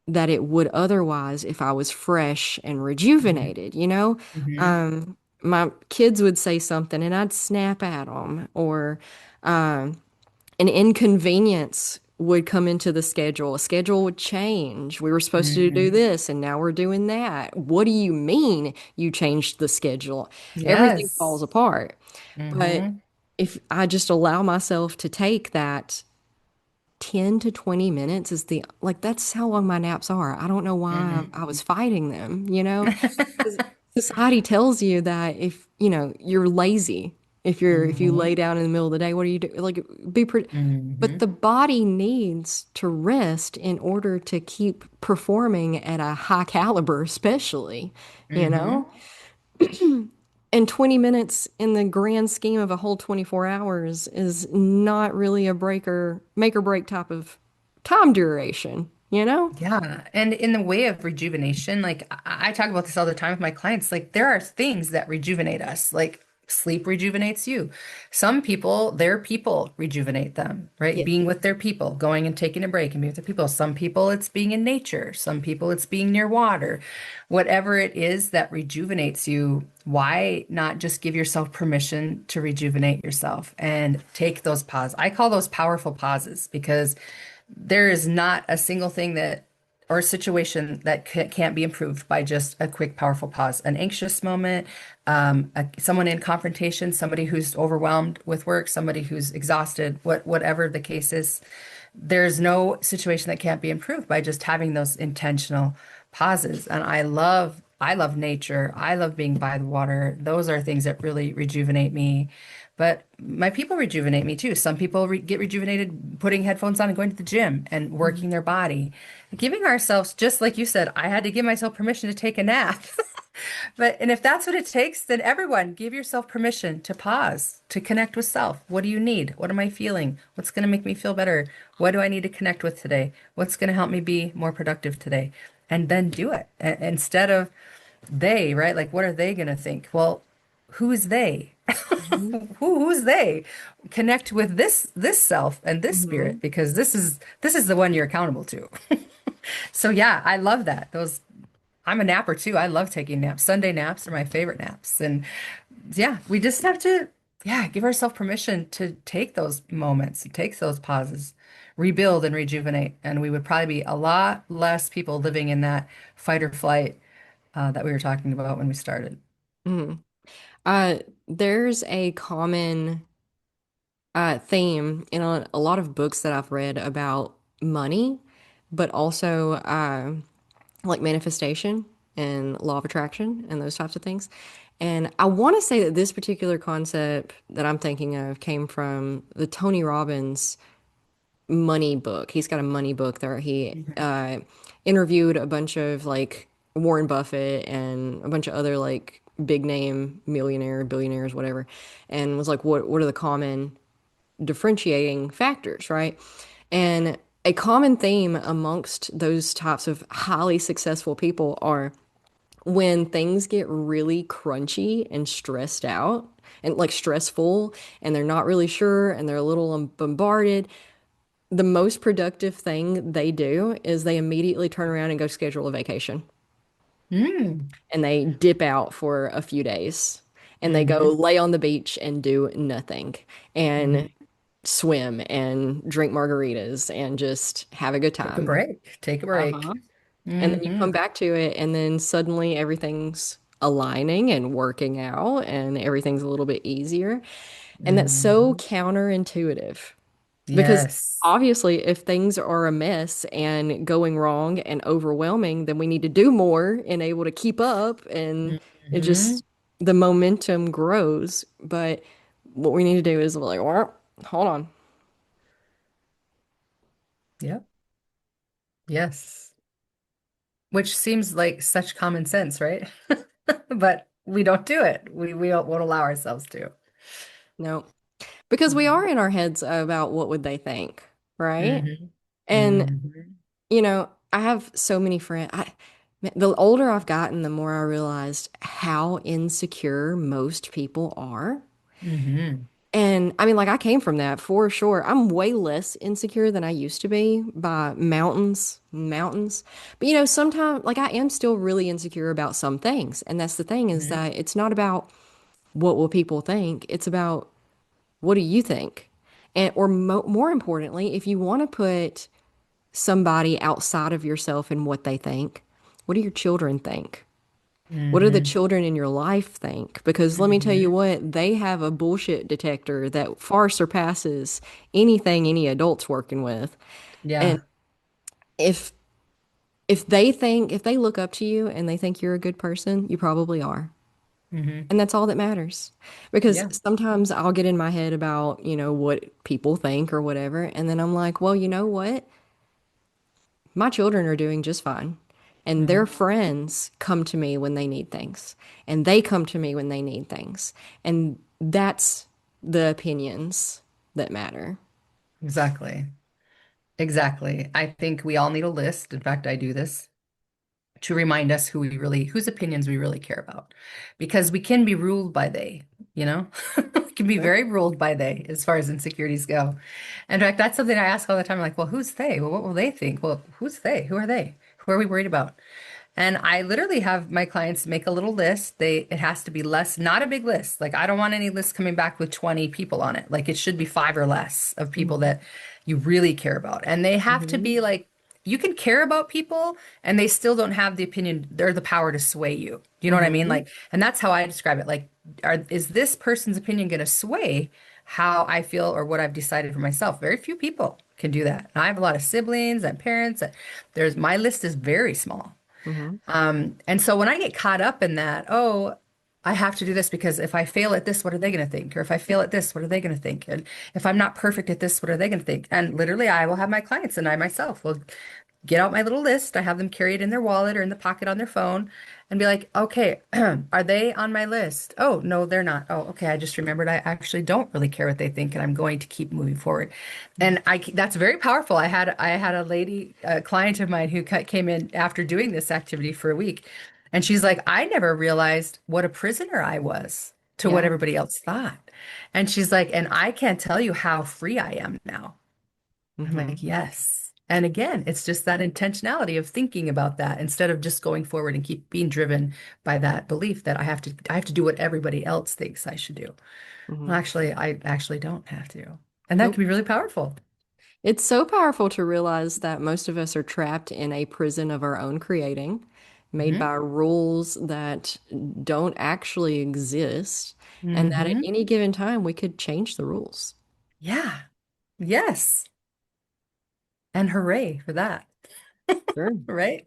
A: that it would otherwise if I was fresh and
B: Mm-hmm.
A: rejuvenated.
B: Mm-hmm.
A: My kids would say something and I'd snap at them, or an inconvenience would come into the schedule. A schedule would change. We were supposed to do
B: Mm-hmm.
A: this and now we're doing that. What do you mean you changed the schedule? Everything falls
B: Yes.
A: apart. But
B: Mm-hmm.
A: if I just allow myself to take that 10 to 20 minutes is that's how long my naps are. I don't know why
B: Mm-hmm.
A: I was fighting them. 'Cause society tells you that if, you're lazy, if you lay
B: Mm-hmm.
A: down in the middle of the day, what do you do? Like but
B: Mm-hmm.
A: the body needs to rest in order to keep performing at a high caliber, especially, you know?
B: Mm-hmm.
A: And 20 minutes in the grand scheme of a whole 24 hours is not really a make or break type of time duration?
B: Yeah. And in the way of rejuvenation, like I talk about this all the time with my clients, like there are things that rejuvenate us, like sleep rejuvenates you. Some people, their people rejuvenate them, right?
A: Yeah.
B: Being with their people, going and taking a break and being with their people. Some people, it's being in nature. Some people, it's being near water. Whatever it is that rejuvenates you, why not just give yourself permission to rejuvenate yourself and take those pauses? I call those powerful pauses because there is not a single thing that or a situation that can't be improved by just a quick, powerful pause. An anxious moment, someone in confrontation, somebody who's overwhelmed with work, somebody who's exhausted, whatever the case is, there's no situation that can't be improved by just having those intentional pauses. And I love nature. I love being by the water. Those are things that really rejuvenate me. But my people rejuvenate me too. Some people get rejuvenated putting headphones on and going to the gym and
A: Mhm.
B: working their body. Giving ourselves, just like you said, I had to give myself permission to take a nap. But, and if that's what it takes, then everyone give yourself permission to pause, to connect with self. What do you need? What am I feeling? What's going to make me feel better? What do I need to connect with today? What's going to help me be more productive today? And then do it. Instead of they, right? Like, what are they going to think? Well, who is they?
A: Mhm.
B: Who's they? Connect with this self and this spirit
A: Mhm.
B: because this is the one you're accountable to. So yeah, I love that. Those I'm a napper too. I love taking naps. Sunday naps are my favorite naps. And yeah, we just have to, yeah, give ourselves permission to take those moments, take those pauses, rebuild and rejuvenate. And we would probably be a lot less people living in that fight or flight that we were talking about when we started.
A: Mhm. Uh, there's a common theme in a lot of books that I've read about money, but also like manifestation and law of attraction and those types of things. And I want to say that this particular concept that I'm thinking of came from the Tony Robbins money book. He's got a money book there. He
B: Mhm.
A: interviewed a bunch of like Warren Buffett and a bunch of other like big name millionaire, billionaires, whatever, and was like, what are the common differentiating factors, right? And a common theme amongst those types of highly successful people are when things get really crunchy and stressed out and like stressful and they're not really sure and they're a little bombarded, the most productive thing they do is they immediately turn around and go schedule a vacation
B: Mm.
A: and they dip out for a few days and they go
B: Hmm.
A: lay on the beach and do nothing and
B: Hmm.
A: swim and drink margaritas and just have a good
B: Take a
A: time.
B: break. Take a break.
A: Uh-huh. And then you
B: Hmm.
A: come back to it, and then suddenly everything's aligning and working out, and everything's a little bit easier. And that's so
B: Hmm.
A: counterintuitive because
B: Yes.
A: obviously, if things are a mess and going wrong and overwhelming, then we need to do more and able to keep up, and it
B: Hmm.
A: just the momentum grows. But what we need to do is like, well, hold on.
B: Yep. Yes. Which seems like such common sense, right? But we don't do it. We won't allow ourselves to.
A: No, because we are
B: Mhm.
A: in our heads about what would they think, right?
B: Mhm.
A: And
B: Mhm.
A: I have so many friends. Man, the older I've gotten, the more I realized how insecure most people are.
B: Mhm.
A: And I mean, like, I came from that for sure. I'm way less insecure than I used to be by mountains, mountains. But sometimes, like, I am still really insecure about some things. And that's the thing is
B: Mhm.
A: that it's not about what will people think, it's about what do you think? And, or more importantly, if you want to put somebody outside of yourself and what they think, what do your children think? What do the
B: Mhm.
A: children in your life think? Because let me tell you
B: Mhm.
A: what, they have a bullshit detector that far surpasses anything any adult's working with. And
B: Yeah.
A: if if they look up to you and they think you're a good person, you probably are.
B: Mhm.
A: And that's all that matters. Because
B: Yeah.
A: sometimes I'll get in my head about, what people think or whatever, and then I'm like, well, you know what? My children are doing just fine. And their
B: Mhm.
A: friends come to me when they need things. And they come to me when they need things. And that's the opinions that matter.
B: Exactly. Exactly. I think we all need a list. In fact, I do this to remind us whose opinions we really care about. Because we can be ruled by they, you know? We can be
A: Yep.
B: very ruled by they as far as insecurities go. In fact, that's something I ask all the time, like, well, who's they? Well, what will they think? Well, who's they? Who are they? Who are we worried about? And I literally have my clients make a little list. It has to be less, not a big list. Like I don't want any list coming back with 20 people on it. Like it should be five or less of people
A: Mhm.
B: that you really care about. And they have to
A: Mhm.
B: be like you can care about people and they still don't have the opinion or the power to sway you. You know what I mean?
A: Hmm.
B: Like, and that's how I describe it. Like, is this person's opinion going to sway how I feel or what I've decided for myself? Very few people can do that. And I have a lot of siblings and parents. There's my list is very small.
A: Hmm.
B: And so when I get caught up in that, oh, I have to do this because if I fail at this, what are they going to think? Or if I fail at this, what are they going to think? And if I'm not perfect at this, what are they going to think? And literally, I will have my clients and I myself will get out my little list. I have them carry it in their wallet or in the pocket on their phone and be like, okay, are they on my list? Oh, no, they're not. Oh, okay. I just remembered I actually don't really care what they think and I'm going to keep moving forward. And that's very powerful. I had a lady, a client of mine who came in after doing this activity for a week. And she's like, I never realized what a prisoner I was to what
A: Yeah.
B: everybody else thought. And she's like, and I can't tell you how free I am now. I'm
A: Hmm.
B: like, yes. And again, it's just that intentionality of thinking about that instead of just going forward and keep being driven by that belief that I have to do what everybody else thinks I should do. Well,
A: Hmm.
B: actually, I actually don't have to. And that
A: Nope.
B: can be really powerful.
A: It's so powerful to realize that most of us are trapped in a prison of our own creating, made
B: Hmm.
A: by rules that don't actually exist, and that at
B: Hmm.
A: any given time we could change the rules.
B: Yeah. Yes. And hooray for that.
A: Sure.
B: Right?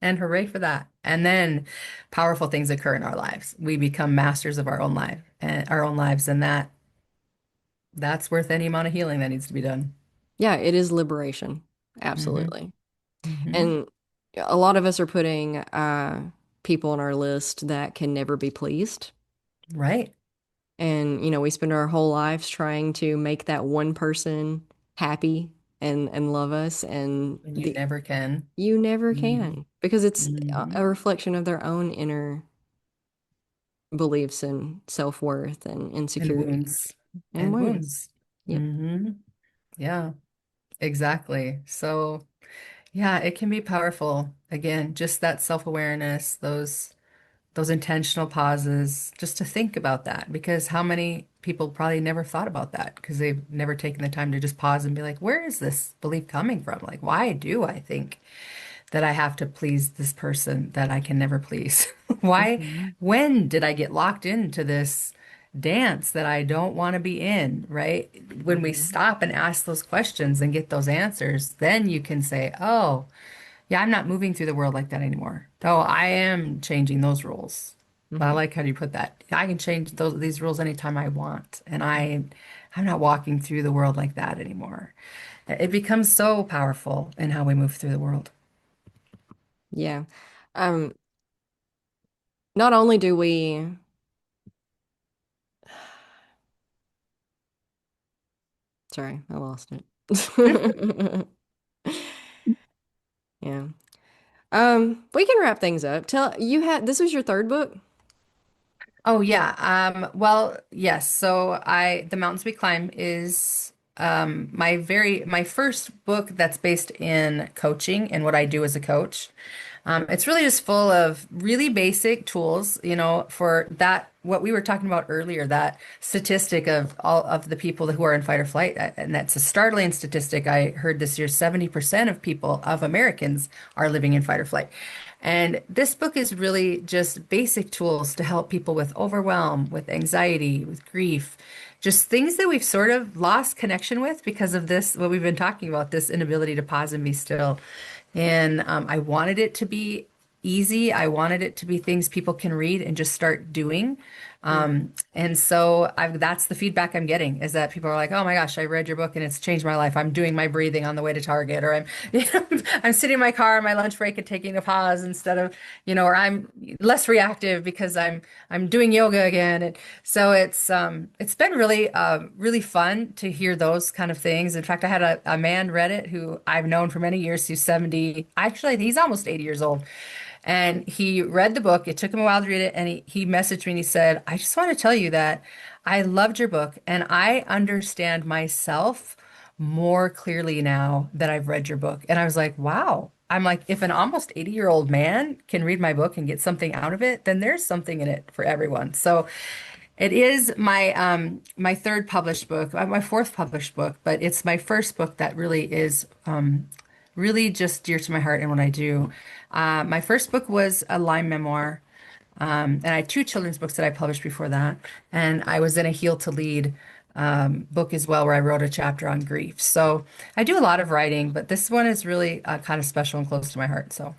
B: And hooray for that. And then powerful things occur in our lives. We become masters of our own life and our own lives, and that's worth any amount of healing that needs to be done.
A: Yeah, it is liberation.
B: Hmm.
A: Absolutely.
B: Hmm.
A: And a lot of us are putting people on our list that can never be pleased.
B: Right.
A: And, we spend our whole lives trying to make that one person happy and love us. And
B: And you never can.
A: you never
B: Hmm.
A: can because it's
B: Hmm.
A: a reflection of their own inner beliefs and self-worth and
B: And
A: insecurity
B: wounds.
A: and
B: And
A: wounds.
B: wounds.
A: Yep.
B: Hmm. Yeah, exactly. So, yeah, it can be powerful. Again, just that self-awareness, those intentional pauses, just to think about that. Because how many people probably never thought about that because they've never taken the time to just pause and be like, where is this belief coming from? Like, why do I think that I have to please this person that I can never please? Why,
A: Mhm.
B: when did I get locked into this dance that I don't want to be in, right? When we
A: Mhm.
B: stop and ask those questions and get those answers, then you can say, oh, yeah, I'm not moving through the world like that anymore. Oh, I am changing those rules. I
A: Mhm.
B: like how you put that. I can change these rules anytime I want, and I'm not walking through the world like that anymore. It becomes so powerful in how we move through the world.
A: Yeah. Um, Not only do we, sorry, I lost it. Yeah. We can wrap things up. This was your third book?
B: Oh yeah. Well, yes. So The Mountains We Climb is my first book that's based in coaching and what I do as a coach. It's really just full of really basic tools, for that what we were talking about earlier, that statistic of all of the people who are in fight or flight, and that's a startling statistic. I heard this year 70% of people, of Americans, are living in fight or flight. And this book is really just basic tools to help people with overwhelm, with anxiety, with grief, just things that we've sort of lost connection with because of this, what we've been talking about, this inability to pause and be still. And I wanted it to be easy. I wanted it to be things people can read and just start doing.
A: Mm.
B: And so that's the feedback I'm getting is that people are like, "Oh my gosh, I read your book and it's changed my life. I'm doing my breathing on the way to Target, or I'm, I'm sitting in my car on my lunch break and taking a pause instead of, or I'm less reactive because I'm doing yoga again." And so it's been really fun to hear those kind of things. In fact, I had a man read it who I've known for many years, who's 70. Actually, he's almost 80 years old. And he read the book. It took him a while to read it. And he messaged me and he said, I just want to tell you that I loved your book and I understand myself more clearly now that I've read your book. And I was like, wow. I'm like, if an almost 80-year-old man can read my book and get something out of it, then there's something in it for everyone. So it is my third published book, my fourth published book, but it's my first book that really is really just dear to my heart and what I do. My first book was a Lyme memoir. And I had two children's books that I published before that. And I was in a Heal to Lead book as well, where I wrote a chapter on grief. So I do a lot of writing, but this one is really kind of special and close to my heart. So,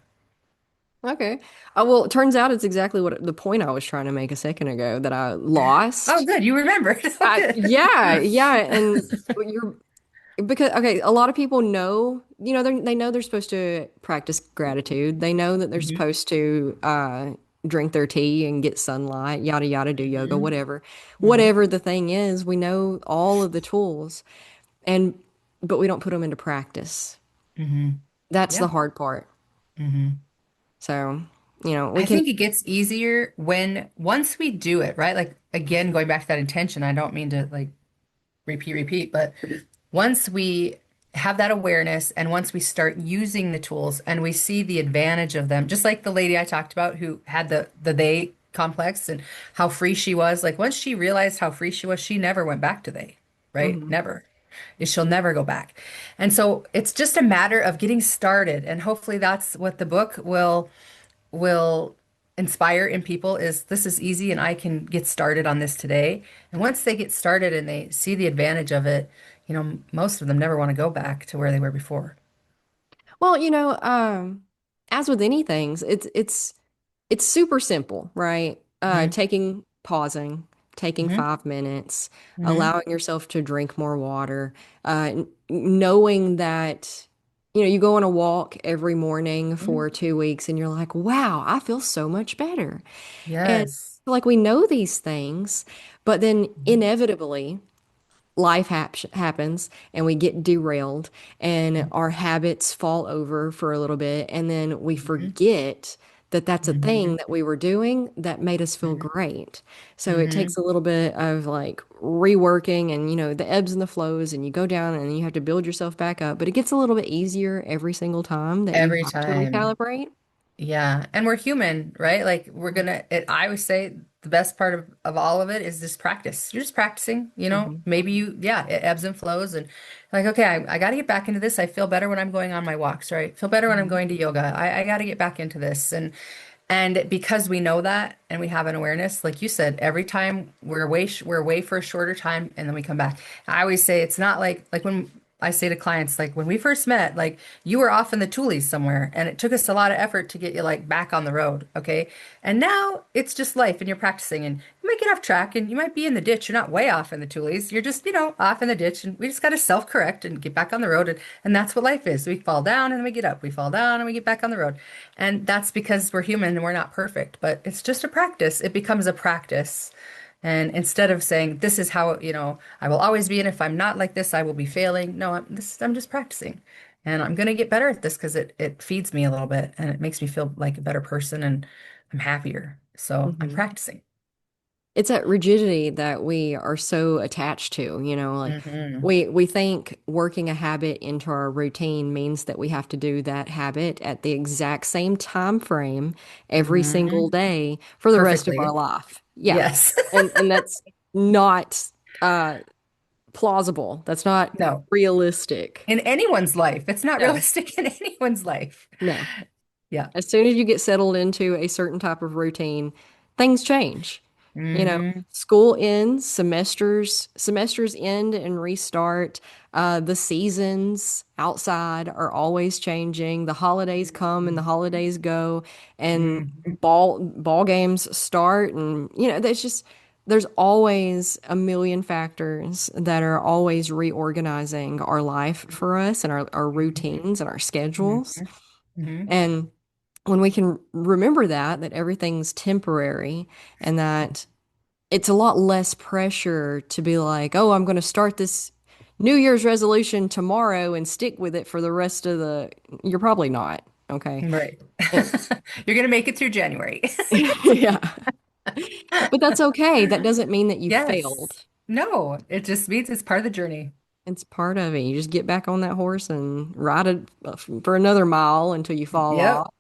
A: Okay. Well, it turns out it's exactly what the point I was trying to make a second ago that I
B: oh,
A: lost.
B: good. You remembered. Oh, good.
A: Yeah, yeah, and you're because okay, a lot of people know, they know they're supposed to practice gratitude. They know that they're
B: hmm
A: supposed to drink their tea and get sunlight, yada yada, do yoga,
B: hmm
A: whatever.
B: hmm
A: Whatever the thing is, we know all of the tools and but we don't put them into practice.
B: hmm
A: That's the
B: Yeah.
A: hard part.
B: hmm
A: So, we
B: I
A: can.
B: think it gets easier when once we do it, right? Like again, going back to that intention, I don't mean to like repeat, but once we have that awareness and once we start using the tools and we see the advantage of them, just like the lady I talked about who had the they complex and how free she was, like once she realized how free she was, she never went back to they, right?
A: Mhm.
B: Never. She'll never go back. And so it's just a matter of getting started. And hopefully that's what the book will inspire in people is this is easy and I can get started on this today. And once they get started and they see the advantage of it, most of them never want to go back to where they were before.
A: Well, as with anything, it's super simple, right?
B: hmm
A: Pausing, taking
B: hmm
A: 5 minutes,
B: hmm
A: allowing yourself to drink more water, knowing that, you go on a walk every morning
B: hmm
A: for 2 weeks and you're like, wow, I feel so much better. And
B: Yes.
A: like we know these things, but then
B: hmm
A: inevitably, happens and we get derailed and our habits fall over for a little bit and then we
B: hmm
A: forget that that's a
B: hmm
A: thing that we were doing that made us feel
B: hmm
A: great. So it
B: hmm
A: takes a little bit of like reworking and the ebbs and the flows and you go down and you have to build yourself back up, but it gets a little bit easier every single time that you
B: Every
A: have to
B: time.
A: recalibrate.
B: Yeah, and we're human, right? Like I always say the best part of all of it is this practice. You're just practicing,
A: Mhm.
B: maybe yeah, it ebbs and flows and like, okay, I got to get back into this. I feel better when I'm going on my walks, right? Feel better when I'm
A: Mhm.
B: going to yoga. I got to get back into this. And because we know that and we have an awareness, like you said, every time we're away for a shorter time and then we come back. I always say it's not like when I say to clients, like when we first met, like you were off in the toolies somewhere and it took us a lot of effort to get you like back on the road, okay? And now it's just life and you're practicing and you might get off track and you might be in the ditch. You're not way off in the toolies. You're just, off in the ditch and we just got to self-correct and get back on the road and that's what life is. We fall down and we get up. We fall down and we get back on the road. And that's because we're human and we're not perfect, but it's just a practice. It becomes a practice. And instead of saying, this is how, I will always be, and if I'm not like this, I will be failing. No, I'm just practicing. And I'm going to get better at this because it feeds me a little bit and it makes me feel like a better person and I'm happier. So I'm
A: Mhm.
B: practicing.
A: It's that rigidity that we are so attached to, like
B: hmm
A: we think working a habit into our routine means that we have to do that habit at the exact same time frame every single
B: hmm
A: day for the rest of our
B: Perfectly.
A: life. Yeah.
B: Yes.
A: And that's not plausible. That's not
B: No.
A: realistic.
B: In anyone's life. It's not
A: No.
B: realistic in anyone's life.
A: No.
B: Yeah.
A: As soon as you get settled into a certain type of routine, things change.
B: hmm
A: School ends, semesters end and restart. The seasons outside are always changing. The holidays come and the holidays go, and
B: hmm
A: ball games start, and there's always a million factors that are always reorganizing our life for us and our routines and our
B: hmm
A: schedules.
B: hmm
A: And when we can remember that everything's temporary and that it's a lot less pressure to be like, oh, I'm going to start this New Year's resolution tomorrow and stick with it for the rest of you're probably not. Okay.
B: Right.
A: And
B: You're gonna make it through January.
A: yeah, but that's okay. That doesn't mean that you
B: Yes.
A: failed.
B: No, it just means it's part of the journey.
A: It's part of it. You just get back on that horse and ride it for another mile until you fall
B: Yep.
A: off.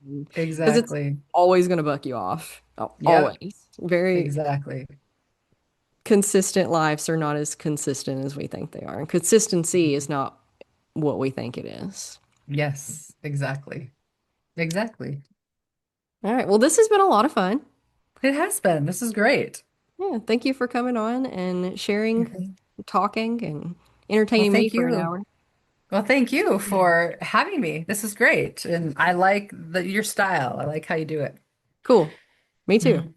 A: Because it's
B: Exactly.
A: always going to buck you off.
B: Yep.
A: Always. Very
B: Exactly.
A: consistent lives are not as consistent as we think they are. And consistency is not what we think it is.
B: Yes, exactly. Exactly.
A: All right. Well, this has been a lot of fun.
B: It has been. This is great.
A: Yeah, thank you for coming on and sharing,
B: Okay.
A: talking, and
B: Well,
A: entertaining me
B: thank
A: for an
B: you.
A: hour.
B: Well, thank you for having me. This is great. And I like your style. I like how you do it.
A: Cool. Me too.
B: Mhm.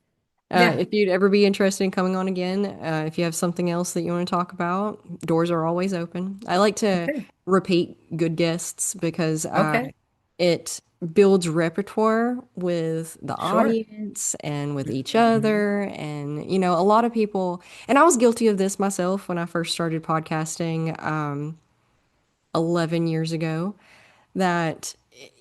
B: Yeah.
A: If you'd ever be interested in coming on again, if you have something else that you want to talk about, doors are always open. I like to
B: Okay.
A: repeat good guests because
B: Okay.
A: it builds repertoire with the
B: Sure.
A: audience and with each
B: Mhm.
A: other. And, a lot of people, and I was guilty of this myself when I first started podcasting 11 years ago, that,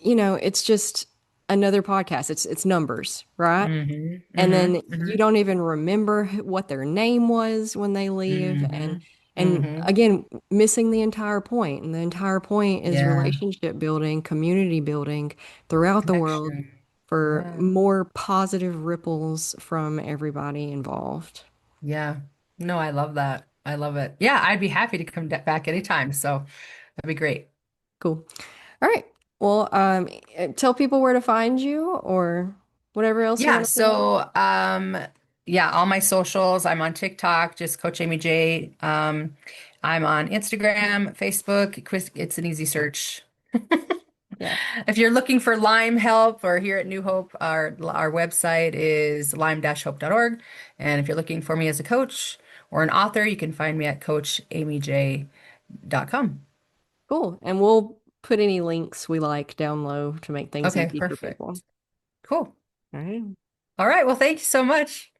A: it's just another podcast. It's numbers, right?
B: Mhm.
A: And
B: Mhm.
A: then you
B: Mhm.
A: don't even remember what their name was when they leave. And
B: Mhm.
A: and
B: Mhm.
A: again, missing the entire point. And the entire point is
B: Yeah.
A: relationship building, community building throughout the world
B: Connection.
A: for
B: Yeah.
A: more positive ripples from everybody involved.
B: Yeah. No, I love that. I love it. Yeah, I'd be happy to come back anytime. So that'd be great.
A: Cool. All right. Well, tell people where to find you or whatever else you
B: Yeah,
A: want to put out.
B: so yeah, all my socials. I'm on TikTok, just Coach Aimee Jay. I'm on Instagram, Facebook. It's an easy search.
A: Yeah.
B: If you're looking for Lyme help or here at New Hope, our website is lyme-hope.org. And if you're looking for me as a coach or an author, you can find me at coachamejay.com.
A: Cool. And we'll put any links we like down low to make things
B: Okay,
A: easy for
B: perfect.
A: people.
B: Cool.
A: All right.
B: All right, well, thank you so much.